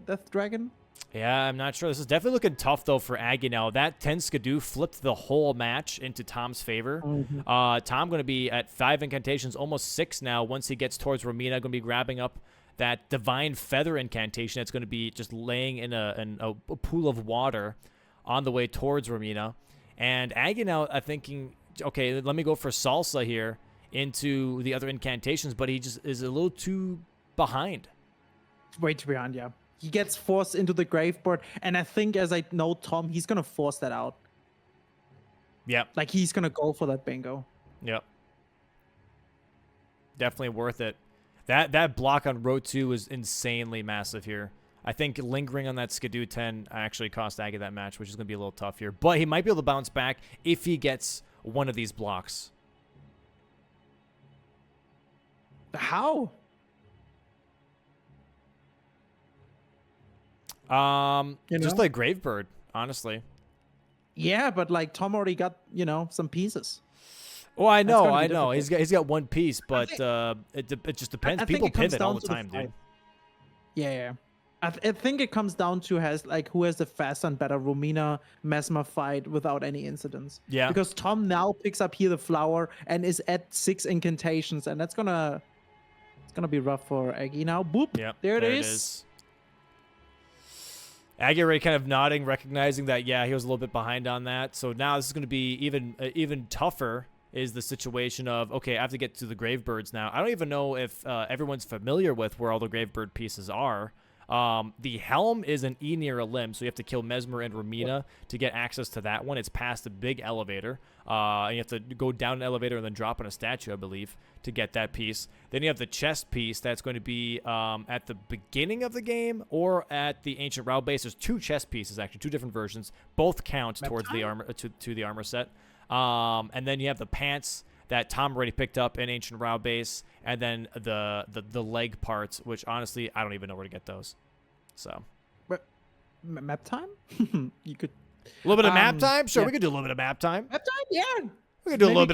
death dragon. Yeah, I'm not sure. This is definitely looking tough, though, for Aggie now. That 10 Skadoo flipped the whole match into Tom's favor. Tom going to be at 5 incantations, almost 6 now. Once he gets towards Romina, going to be grabbing up that Divine Feather incantation that's going to be just laying in a pool of water on the way towards Romina. And Aggie now thinking, okay, let me go for Salsa here into the other incantations, but he just is a little too behind. Way too behind, yeah. He gets forced into the Gravebird, and I think, as I know Tom, he's gonna force that out. Yep. Like, he's gonna go for that bingo. Yep. Definitely worth it. That block on row 2 is insanely massive here. I think lingering on that Skadoo 10 actually cost Aggie that match, which is going to be a little tough here. But he might be able to bounce back if he gets one of these blocks. How? Just like Gravebird, honestly. Yeah, but like Tom already got, some pieces. Oh, I know. He's got one piece, but it just depends. People pivot all the time, dude. Yeah. I think it comes down to who has the faster and better Romina Messmer fight without any incidents. Yeah. Because Tom now picks up here the flower and is at 6 incantations, and it's gonna be rough for Aggie now. Boop. Yep. There it is. Aggie already kind of nodding, recognizing that, yeah, he was a little bit behind on that. So now this is going to be even tougher is the situation of, okay, I have to get to the Gravebirds now. I don't even know if everyone's familiar with where all the Gravebird pieces are. The helm is an E near a limb, so you have to kill Messmer and Romina to get access to that one. It's past a big elevator. And you have to go down an elevator and then drop on a statue, I believe, to get that piece. Then you have the chest piece that's going to be at the beginning of the game or at the Ancient Row base. There's 2 chest pieces, actually, 2 different versions. Both count towards the armor to the armor set. And then you have the pants that Tom already picked up in Ancient Row base, and then the leg parts, which honestly I don't even know where to get those. So, but map time? You could a little bit of map time. Sure, yeah. we could do a little bit of map time. Map time, yeah. We could do a little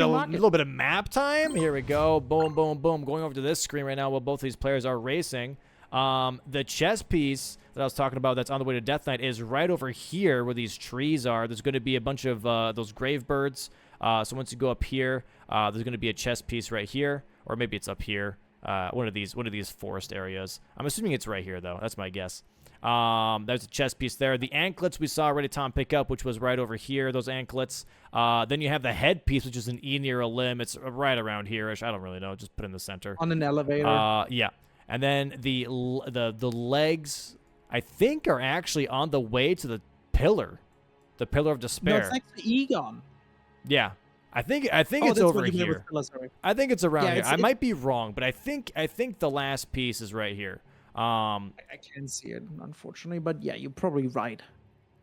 bit of map time. Here we go. Boom, boom, boom. Going over to this screen right now while both these players are racing. The chess piece that I was talking about that's on the way to Death Knight is right over here where these trees are. There's going to be a bunch of those Gravebirds. So once you go up here, there's going to be a chess piece right here, or maybe it's up here. One of these forest areas. I'm assuming it's right here though. That's my guess. There's a chest piece there. The anklets we saw already Tom pick up, which was right over here. Those anklets. Then you have the head piece, which is an E near a limb. It's right around here-ish. I don't really know. Just put in the center. On an elevator. Yeah. And then the legs, I think, are actually on the way to the pillar of despair. No, it's next to Egon. Yeah. I think it's over here. I think it's around here. I might be wrong, but I think the last piece is right here. I can't see it, unfortunately, but yeah, you're probably right.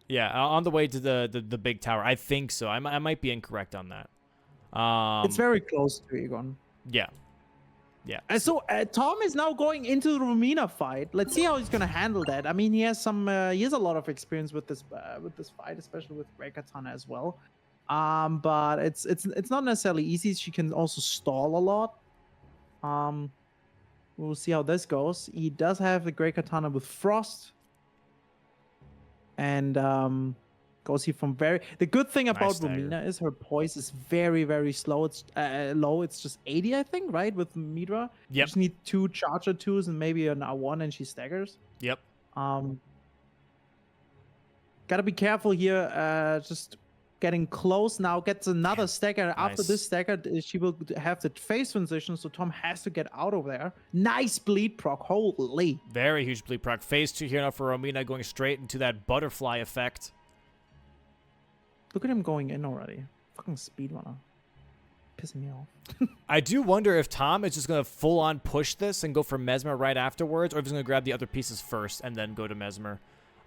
Yeah, on the way to the big tower. I think so. I might be incorrect on that. It's very close to Egon. Yeah. Yeah. And so Tom is now going into the Romina fight. Let's see how he's gonna handle that. I mean, he has a lot of experience with this fight, especially with Great Katana as well. But it's not necessarily easy. She can also stall a lot. We'll see how this goes. He does have the Great Katana with Frost. And goes here from very... The good thing about Romina is her poise is very, very slow. It's low. It's just 80, I think, right? With Midra. Yep. You just need 2 Charger 2s and maybe an R1 and she staggers. Yep. Gotta be careful here. Just getting close now. Gets another stagger. Nice. After this stagger, she will have the phase transition, so Tom has to get out of there. Nice bleed proc. Holy. Very huge bleed proc. Phase 2 here now for Romina, going straight into that butterfly effect. Look at him going in already. Fucking speedrunner. Pissing me off. I do wonder if Tom is just going to full-on push this and go for Messmer right afterwards, or if he's going to grab the other pieces first and then go to Messmer.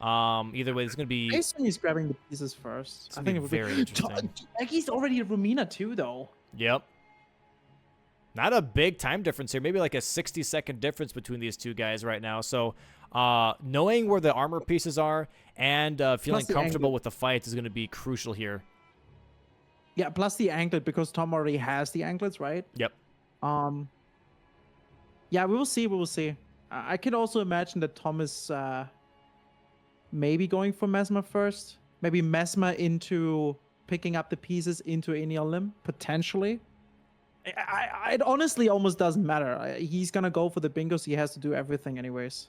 Either way, it's going to be... I think he's grabbing the pieces first. I think it would very interesting. He's already a Romina too, though. Yep. Not a big time difference here. Maybe like a 60-second difference between these two guys right now. So knowing where the armor pieces are and feeling comfortable with the fight is going to be crucial here. Yeah, plus the anklet, because Tom already has the anklets, right? Yep. Yeah, we will see. We will see. I can also imagine that Tom is maybe going for Messmer first. Maybe Messmer into picking up the pieces into Enial Limb, potentially. It honestly almost doesn't matter. He's gonna go for the bingos. He has to do everything anyways.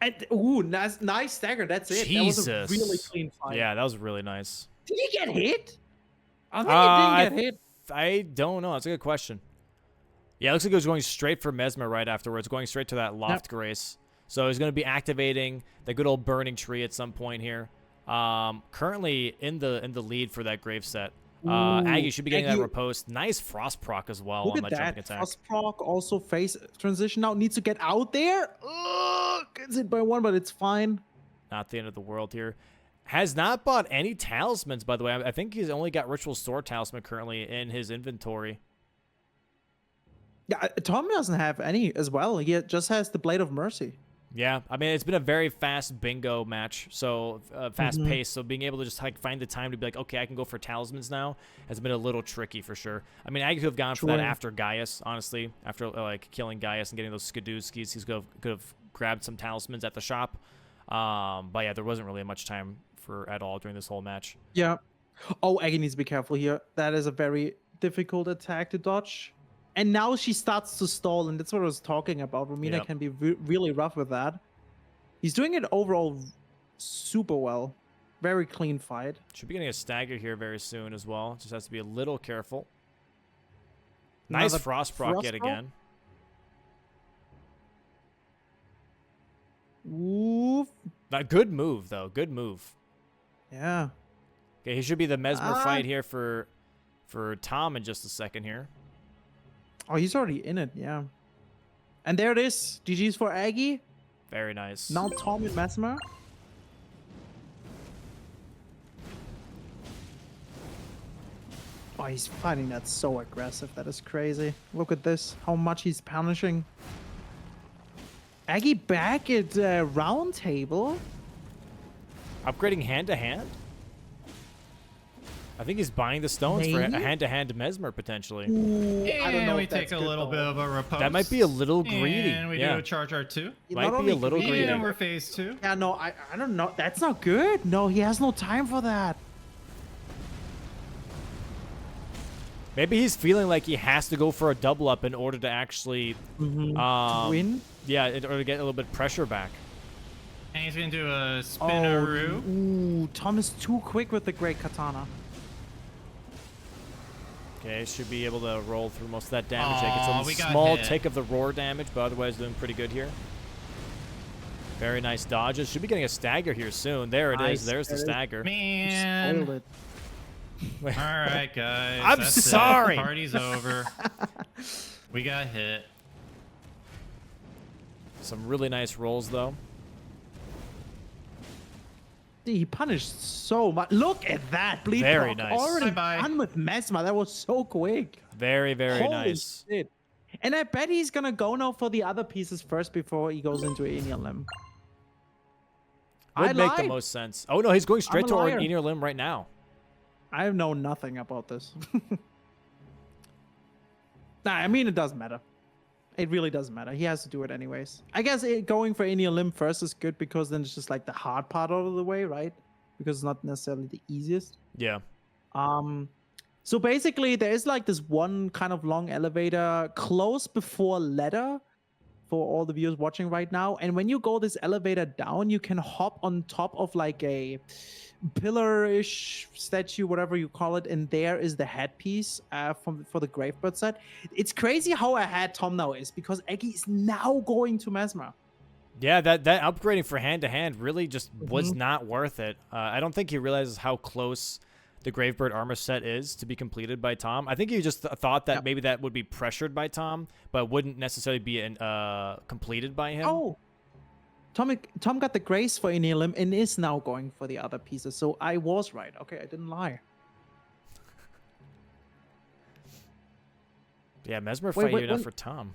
And ooh, nice stagger. That's it. Jesus. That was a really clean fight. Yeah, that was really nice. Did he get hit? I think he didn't get hit. I don't know. That's a good question. Yeah, it looks like it was going straight for Messmer right afterwards, going straight to that Loft Grace. So he's going to be activating the good old Burning Tree at some point here. Currently in the lead for that grave set. Aggie should be getting that riposte. Nice Frost proc as well on that jumping attack. Frost proc also face transition now. Needs to get out there. Gets hit by one, but it's fine. Not the end of the world here. Has not bought any talismans, by the way. I think he's only got Ritual Sword Talisman currently in his inventory. Yeah, Tom doesn't have any as well. He just has the Blade of Mercy. Yeah, I mean, it's been a very fast bingo match, so fast pace. So being able to just like find the time to be like, okay, I can go for talismans now has been a little tricky for sure. I mean, Aggie could have gone for that after Gaius, honestly. After like killing Gaius and getting those Scadutree, he could have grabbed some talismans at the shop. But yeah, there wasn't really much time for at all during this whole match. Yeah. Oh, Aggie needs to be careful here. That is a very difficult attack to dodge. And now she starts to stall, and that's what I was talking about. Romina can be really rough with that. He's doing it overall super well. Very clean fight. Should be getting a stagger here very soon as well. Just has to be a little careful. Nice Frost proc yet again. Oof. Good move, though. Good move. Yeah. Okay, he should be the Messmer fight here for Tom in just a second here. Oh, he's already in it, yeah. And there it is. GG's for Aggie. Very nice. Now Tom and Messmer. Oh, he's fighting that so aggressive. That is crazy. Look at this. How much he's punishing. Aggie back at round table. Upgrading hand-to-hand? I think he's buying the stones for a hand-to-hand Messmer, potentially. Ooh, I don't know. We take a little bit of a repose. That might be a little greedy. And we do a charge R2. Might be a little greedy. And we're phase 2. Yeah, no, I don't know. That's not good. No, he has no time for that. Maybe he's feeling like he has to go for a double up in order to actually win. Yeah, in order to get a little bit of pressure back. And he's gonna do a spinaroo. Ooh, Tom is too quick with the great katana. Okay, should be able to roll through most of that damage. Gets a small tick of the roar damage, but otherwise doing pretty good here. Very nice dodges. Should be getting a stagger here soon. There it is. There's the stagger. Man. Spoiled it. All right, guys. I'm sorry. Party's over. We got hit. Some really nice rolls, though. He punished so much. Look at that. Bleed Very proc nice. already done with Messmer. That was so quick. Very, very Holy nice. shit. And I bet he's going to go now for the other pieces first before he goes into Enial Limb. Would make the most sense. Oh, no, he's going straight to Enial Limb right now. I know nothing about this. Nah, I mean, it doesn't matter. It really doesn't matter. He has to do it anyways. I guess going for Enial Limb first is good because then it's just like the hard part out of the way, right? Because it's not necessarily the easiest. Yeah. So basically, there is like this one kind of long elevator close before ladder for all the viewers watching right now. And when you go this elevator down, you can hop on top of like a pillar-ish statue, whatever you call it, and there is the headpiece for the Gravebird set. It's crazy how ahead Tom now is because Aggie is now going to Messmer. Yeah, that upgrading for hand-to-hand really just was not worth it. I don't think he realizes how close the Gravebird armor set is to be completed by Tom. I think he just thought that maybe that would be pressured by Tom, but wouldn't necessarily be completed by him. Oh, Tom got the grace for Enial Limb and is now going for the other pieces. So I was right. Okay, I didn't lie. Yeah, Messmer fight enough for Tom.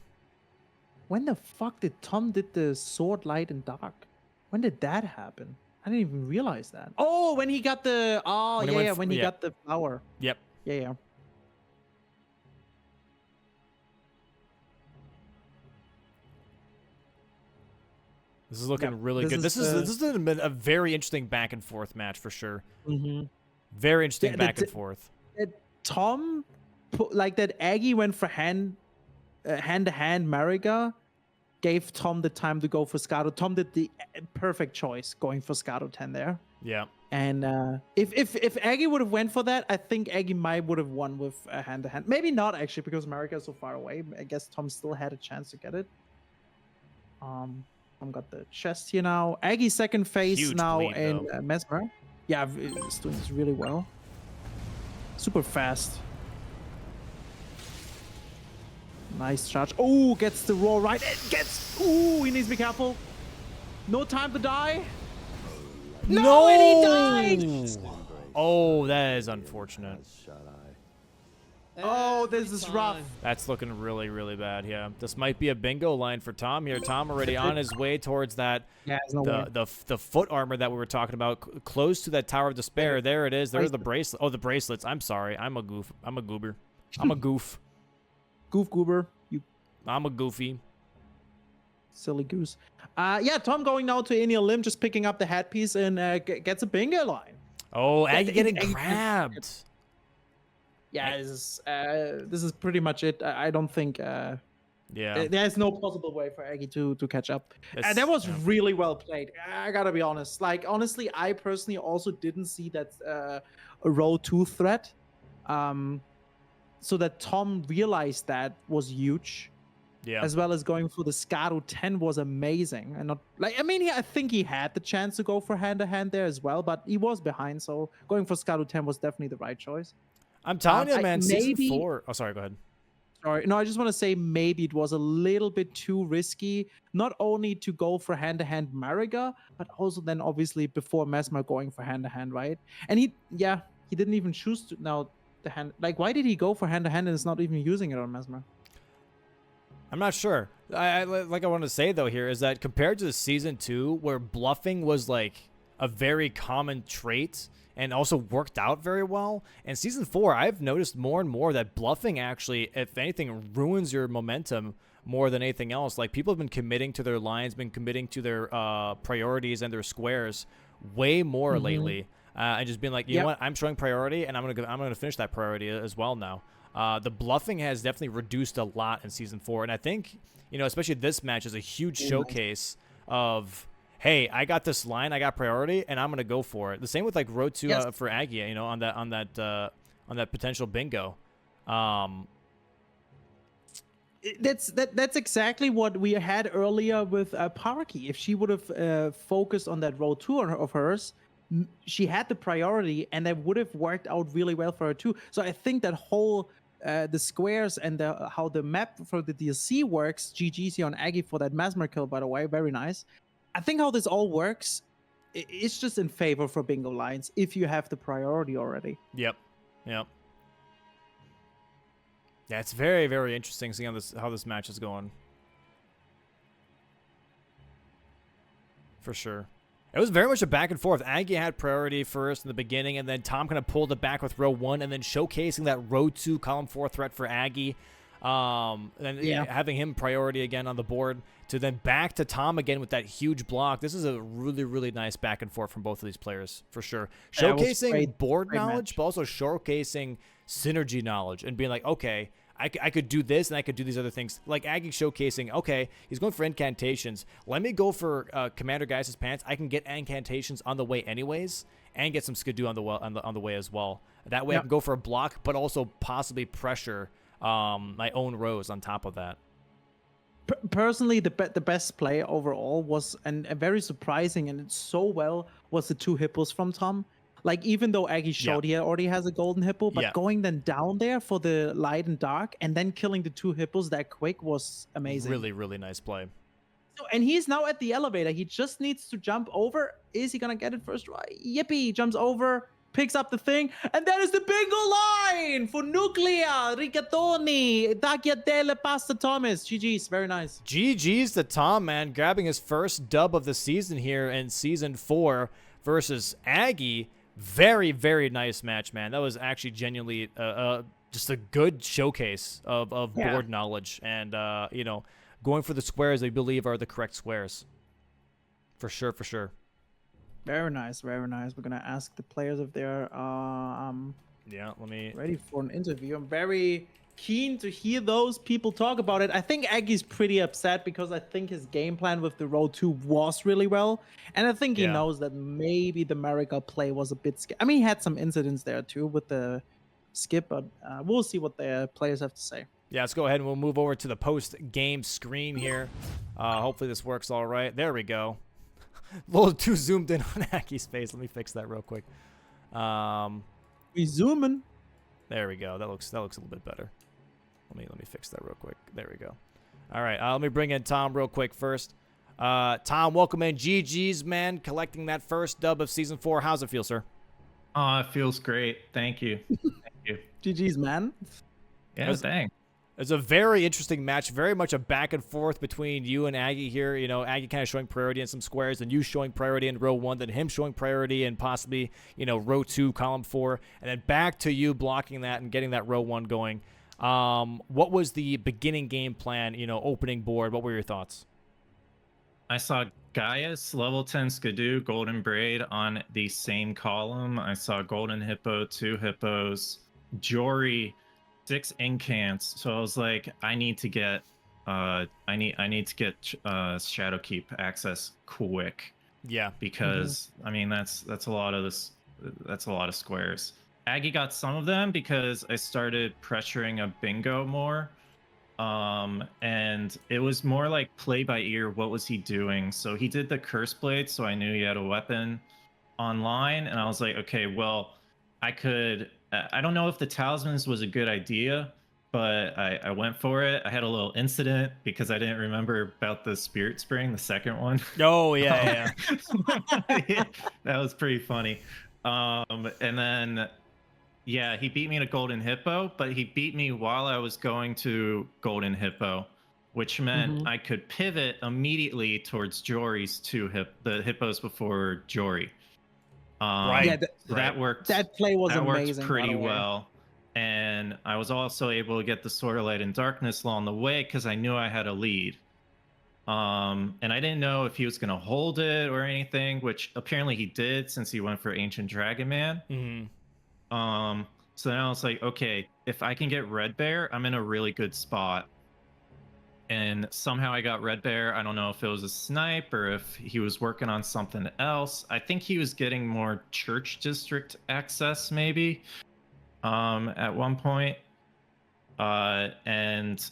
When the fuck did Tom did the sword light and dark? When did that happen? I didn't even realize that. Oh, when he got the when he got the flower. Yep. Yeah. This is looking really good. This This is a very interesting back and forth match for sure. Mm-hmm. Very interesting back and forth. Tom, like that Aggie went for hand-to-hand Mariga, gave Tom the time to go for Scato. Tom did the perfect choice going for Scato 10 there. Yeah. And if Aggie would have went for that, I think Aggie might would have won with a hand-to-hand. Maybe not actually because Mariga is so far away. I guess Tom still had a chance to get it. Tom got the chest here now. Aggie second phase Huge now bleed, in though. Messmer. Yeah, it's doing this really well. Super fast. Nice charge. Oh, gets the roll right. It gets. Ooh, he needs to be careful. No time to die. No, and he died. Oh, that is unfortunate. Oh, this is rough. That's looking really, really bad. Yeah, this might be a bingo line for Tom here. Tom already on his way towards that. Yeah, there's no way. The foot armor that we were talking about, close to that Tower of Despair. There it is. There's the bracelet. Oh, the bracelets. I'm sorry. I'm a goof. I'm a goober. I'm a goof. Goof goober. You I'm a goofy. silly goose. Yeah, Tom going now to Enial Limb, just picking up the headpiece and gets a bingo line. Oh, Aggie getting Aggie- grabbed. Yeah, this is pretty much it. I don't think Yeah. there's no possible way for Aggie to catch up. That's- And that was yeah. really well played. I gotta be honest. Like honestly, I personally also didn't see that a row 2 threat. So that Tom realized that was huge. Yeah. As well as going for the Scato 10 was amazing. And not like I mean, I think he had the chance to go for hand-to-hand there as well, but he was behind, so going for Scato 10 was definitely the right choice. I'm telling you, man. Season maybe- 4. Oh, sorry. Go ahead. Sorry, no, I just want to say maybe it was a little bit too risky, not only to go for hand-to-hand Mariga, but also then obviously before Messmer going for hand-to-hand, right? And he didn't even choose to now the hand. Like, why did he go for hand-to-hand and is not even using it on Messmer? I'm not sure. I wanted to say though here is that compared to the season 2 where bluffing was like a very common trait and also worked out very well, in season 4 I've noticed more and more that bluffing actually, if anything, ruins your momentum more than anything else. Like people have been committing to their lines, been committing to their priorities and their squares way more lately, and just being like, you know what, I'm showing priority and I'm gonna finish that priority as well now. The bluffing has definitely reduced a lot in season 4, and I think, you know, especially this match is a huge showcase of, hey, I got this line, I got priority, and I'm gonna go for it. The same with like row 2 for Aggie, you know, on that potential bingo. That's exactly what we had earlier with Parky. If she would have focused on that row 2 of hers, she had the priority, and that would have worked out really well for her too. So I think that whole the squares and how the map for the DLC works. GG's here on Aggie for that Messmer kill, by the way, very nice. I think how this all works, it's just in favor for bingo lines if you have the priority already. Yep. Yeah, it's very, very interesting seeing how this match is going. For sure. It was very much a back and forth. Aggie had priority first in the beginning, and then Tom kind of pulled it back with row 1, and then showcasing that row 2 column 4 threat for Aggie. And then having him priority again on the board, to then back to Tom again with that huge block. This is a really, really nice back and forth from both of these players, for sure. Showcasing board knowledge, but also showcasing synergy knowledge and being like, okay, I could do this and I could do these other things. Like Aggie showcasing, okay, he's going for incantations. Let me go for Commander Gaius' pants. I can get incantations on the way anyways, and get some Skidoo on the way as well. That way I can go for a block, but also possibly pressure my own rows on top of that. Personally, the best play overall was, and very surprising, and it's so well, was the 2 hippos from Tom. Like, even though Aggie showed he already has a golden hippo, but going then down there for the light and dark and then killing the 2 hippos that quick was amazing. Really, really nice play. So, and he's now at the elevator. He just needs to jump over. Is he going to get it first try? Yippee! Jumps over, picks up the thing, and that is the bingo line for Nuclea, Rigatoni, Tagliatelle, Pasta Thomas. GG's, very nice. GG's to Tom, man, grabbing his first dub of the season here in season 4 versus Aggie. Very, very nice match, man. That was actually genuinely just a good showcase of board knowledge and, you know, going for the squares they believe are the correct squares. For sure, for sure. Very nice, very nice. We're gonna ask the players if they're Yeah, let me. ready for an interview. I'm very keen to hear those people talk about it. I think Aggie's pretty upset because I think his game plan with the row 2 was really well. And I think he Yeah. knows that maybe the Marigold play was a bit I mean, he had some incidents there too with the skip, but we'll see what the players have to say. Yeah, let's go ahead and we'll move over to the post-game screen here. Hopefully this works all right. There we go. A little too zoomed in on Aggie's face. Let me fix that real quick. We zooming. There we go. That looks a little bit better. Let me fix that real quick. There we go. All right. Let me bring in Tom real quick first. Tom, welcome in. GG's, man, collecting that first dub of season 4. How's it feel, sir? Oh, it feels great. Thank you. Thank you. GG's, man. Yeah, dang. It's a very interesting match, very much a back and forth between you and Aggie here. You know, Aggie kind of showing priority in some squares, and you showing priority in row 1, then him showing priority in possibly, you know, row 2, column 4, and then back to you blocking that and getting that row 1 going. What was the beginning game plan, you know, opening board? What were your thoughts? I saw Gaius, level 10 Skadoo, Golden Braid on the same column. I saw Golden Hippo, 2 Hippos, Jory, 6 Incants. So I was like, I need to get Shadowkeep access quick. Yeah. Because I mean that's a lot of this. That's a lot of squares. Aggie got some of them because I started pressuring a bingo more. And it was more like play by ear. What was he doing? So he did the curse blade, so I knew he had a weapon online, and I was like, okay, well, I could. I don't know if the talismans was a good idea, but I went for it. I had a little incident because I didn't remember about the spirit spring, the second one. Oh yeah. Yeah, that was pretty funny. And then. Yeah, he beat me to Golden Hippo, but he beat me while I was going to Golden Hippo, which meant I could pivot immediately towards Jory's the hippos before Jory. Right. Yeah, that worked. That play was that amazing. worked pretty well. And I was also able to get the Sword of Light and Darkness along the way because I knew I had a lead. And I didn't know if he was going to hold it or anything, which apparently he did since he went for Ancient Dragon Man. So then I was like, okay, if I can get Red Bear, I'm in a really good spot. And somehow I got Red Bear. I don't know if it was a snipe or if he was working on something else. I think he was getting more Church District access maybe at one point. And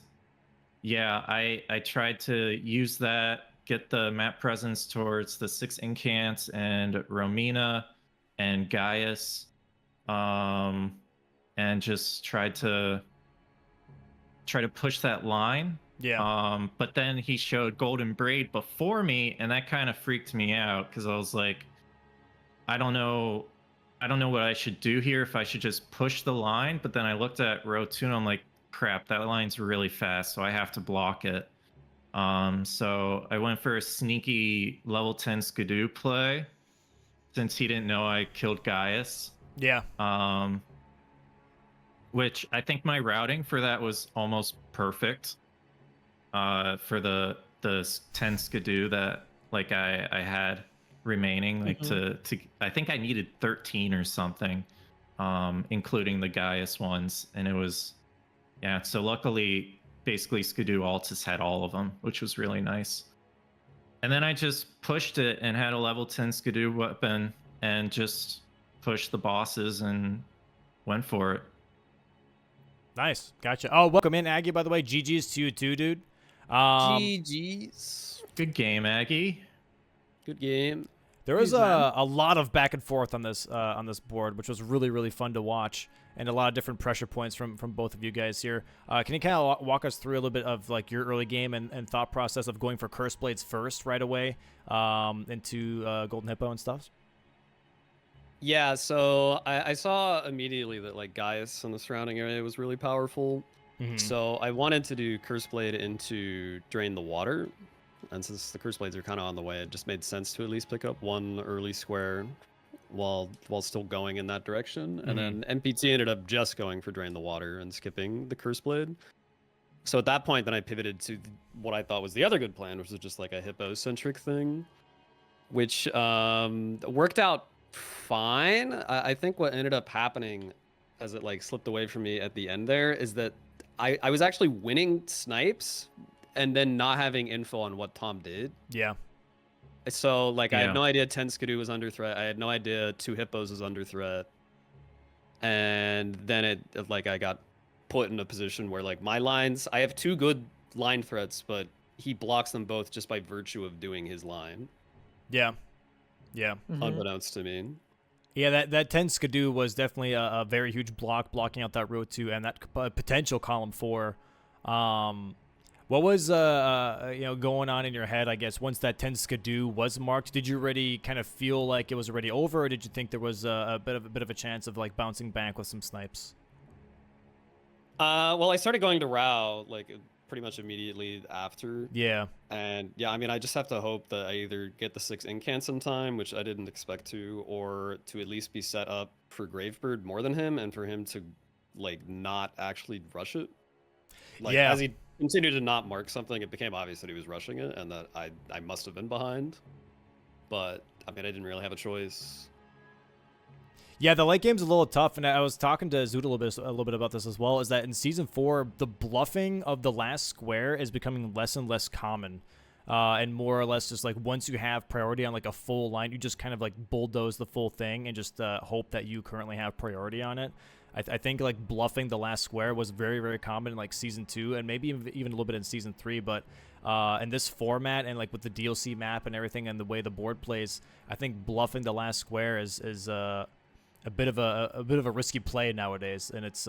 yeah, I tried to use that, get the map presence towards the 6 Incants and Romina and Gaius. And just tried to push that line. Yeah. But then he showed Golden Braid before me, and that kind of freaked me out because I was like, I don't know what I should do here, if I should just push the line. But then I looked at row 2 and I'm like, crap, that line's really fast, so I have to block it. So I went for a sneaky level 10 Skadoo play since he didn't know I killed Gaius. Yeah. Which I think my routing for that was almost perfect. For the 10 Skadoo that like I had remaining, like to I think I needed 13 or something, including the Gaius ones, and it was so luckily basically Skadoo Altus had all of them, which was really nice. And then I just pushed it and had a level 10 Skadoo weapon and just pushed the bosses and went for it. Nice. Gotcha. Oh, welcome in, Aggie, by the way. GG's to you too, dude. GG's. Good game, Aggie. Good game. There was a lot of back and forth on this board, which was really, really fun to watch, and a lot of different pressure points from both of you guys here. Can you kind of walk us through a little bit of like your early game and thought process of going for Curse Blades first right away into Golden Hippo and stuff? Yeah, so I saw immediately that like Gaius in the surrounding area was really powerful. So I wanted to do Curse Blade into Drain the Water. And since the Curse Blades are kind of on the way, it just made sense to at least pick up one early square while still going in that direction. And then NPT ended up just going for Drain the Water and skipping the Curse Blade. So at that point, then I pivoted to what I thought was the other good plan, which was just like a Hippo-centric thing. which worked out fine. I think what ended up happening as it like slipped away from me at the end there is that I was actually winning snipes and then not having info on what Tom did. Yeah. So like I Yeah. had no idea 10 Skidoo was under threat. I had no idea 2 Hippos was under threat. And then it like I got put in a position where like my lines, I have 2 good line threats, but he blocks them both just by virtue of doing his line. Yeah. Yeah. Unbeknownst to me. Yeah, that 10 Skidoo was definitely a very huge block, blocking out that row 2 and that potential column 4. What was going on in your head, I guess, once that 10 Skidoo was marked? Did you already kind of feel like it was already over, or did you think there was a bit of a chance of like bouncing back with some snipes? Well, I started going to Rao like pretty much immediately after. Yeah. And yeah, I mean, I just have to hope that I either get the 6 incants in time, which I didn't expect to, or to at least be set up for Gravebird more than him, and for him to like not actually rush it. Like Yeah. as he continued to not mark something, it became obvious that he was rushing it, and that I must have been behind. But I mean, I didn't really have a choice. Yeah, the late game's a little tough, and I was talking to Zoot a little bit about this as well, is that in Season 4, the bluffing of the last square is becoming less and less common. And more or less just like once you have priority on like a full line, you just kind of like bulldoze the full thing and just hope that you currently have priority on it. I think like bluffing the last square was very, very common in like Season 2 and maybe even a little bit in Season 3, but in this format and like with the DLC map and everything and the way the board plays, I think bluffing the last square is a bit of a risky play nowadays, and it's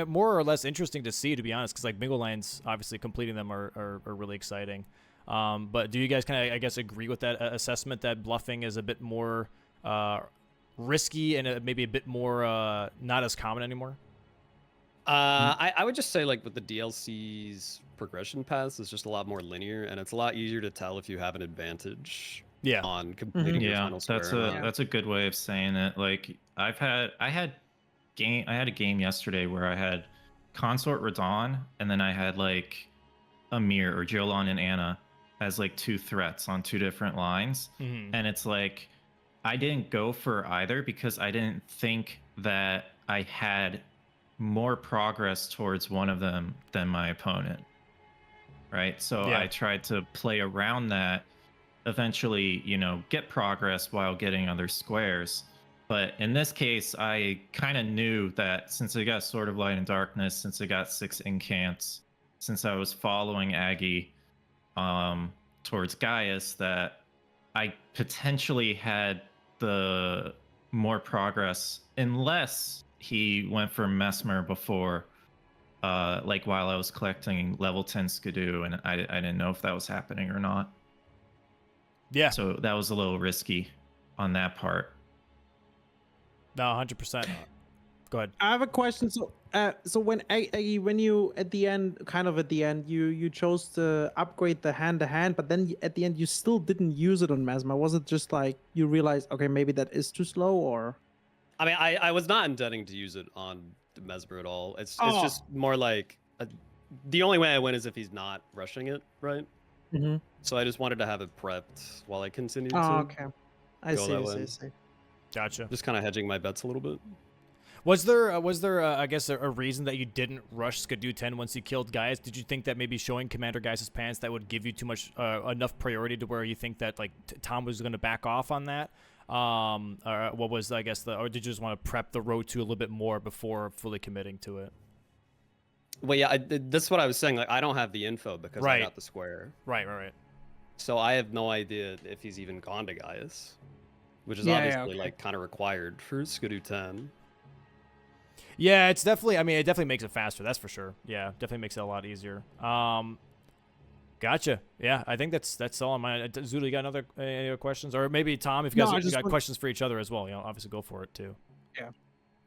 more or less interesting to see, to be honest, because like bingo lines, obviously completing them are really exciting. But do you guys kind of, I guess, agree with that assessment that bluffing is a bit more risky and maybe a bit more not as common anymore? I would just say like with the DLC's progression paths, it's just a lot more linear, and it's a lot easier to tell if you have an advantage. Yeah. On completing your Yeah, final square. that's a good way of saying it. Like I had a game yesterday where I had Consort Radon, and then I had like Amir or Jolon and Anna as like 2 threats on 2 different lines. And it's like I didn't go for either because I didn't think that I had more progress towards one of them than my opponent. Right? So Yeah. I tried to play around that, eventually, get progress while getting other squares. But in this case, I kind of knew that since I got Sword of Light and Darkness, since I got 6 incants, since I was following Aggie towards Gaius, that I potentially had the more progress, unless he went for Messmer before, like while I was collecting level 10 Skidoo, and I didn't know if that was happening or not. Yeah. So that was a little risky on that part. No, 100%. Go ahead. I have a question. So when you at the end, you chose to upgrade the hand-to-hand, but then at the end you still didn't use it on Messmer. Was it just like you realized, okay, maybe that is too slow, or? I mean, I was not intending to use it on Messmer at all. It's just more like the only way I win is if he's not rushing it, right? Mm-hmm. So I just wanted to have it prepped while I continued Oh, to okay. I go see. that I way. see. Gotcha. Just kind of hedging my bets a little bit. Was there I guess a reason that you didn't rush Skidoo 10 once you killed Gaius? Did you think that maybe showing Commander Gaius' pants that would give you too much enough priority to where you think that like Tom was going to back off on that? Or what was, I guess, or did you just want to prep the road to a little bit more before fully committing to it? Well, yeah, that's what I was saying. Like, I don't have the info because I Right. got the square. Right. So I have no idea if he's even gone to Gaius, which is Yeah, obviously okay. like kind of required for Skidoo 10. Yeah, it's definitely, I mean, it definitely makes it faster, that's for sure. Yeah, definitely makes it a lot easier. Gotcha. Yeah, I think that's all on my. Zulu, you got any other questions? Or maybe Tom, if you guys got questions for each other as well, obviously go for it too. Yeah.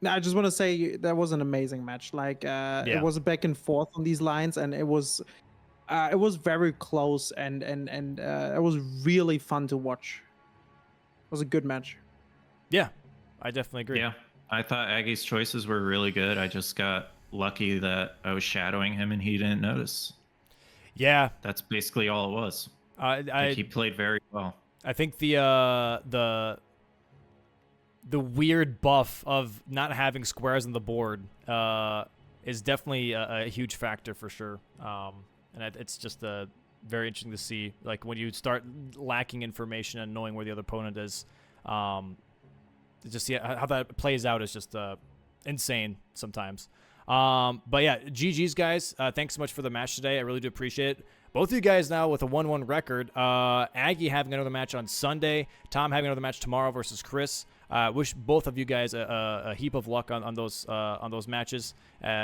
No, I just want to say that was an amazing match. Like, it was back and forth on these lines, and it was very close, and it was really fun to watch. It was a good match. Yeah, I definitely agree. Yeah, I thought Aggie's choices were really good. I just got lucky that I was shadowing him and he didn't notice. Yeah, That's basically all it was. he He played very well. I think the weird buff of not having squares on the board is definitely a huge factor for sure. And it's just very interesting to see, like when you start lacking information and knowing where the other opponent is. Just see how that plays out is just insane sometimes. But yeah, GG's guys. Thanks so much for the match today. I really do appreciate it. Both of you guys now with a 1-1 record. Aggie having another match on Sunday. Tom having another match tomorrow versus Chris. Wish both of you guys a heap of luck on those matches.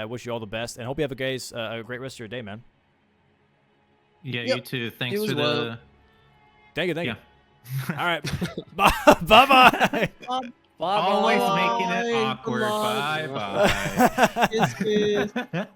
Wish you all the best, and hope you have a great rest of your day, man. Yeah, you too. Thanks for the. Thank you. Yeah. All right. Bye-bye. Always making it awkward. Bye bye. Kiss, kiss.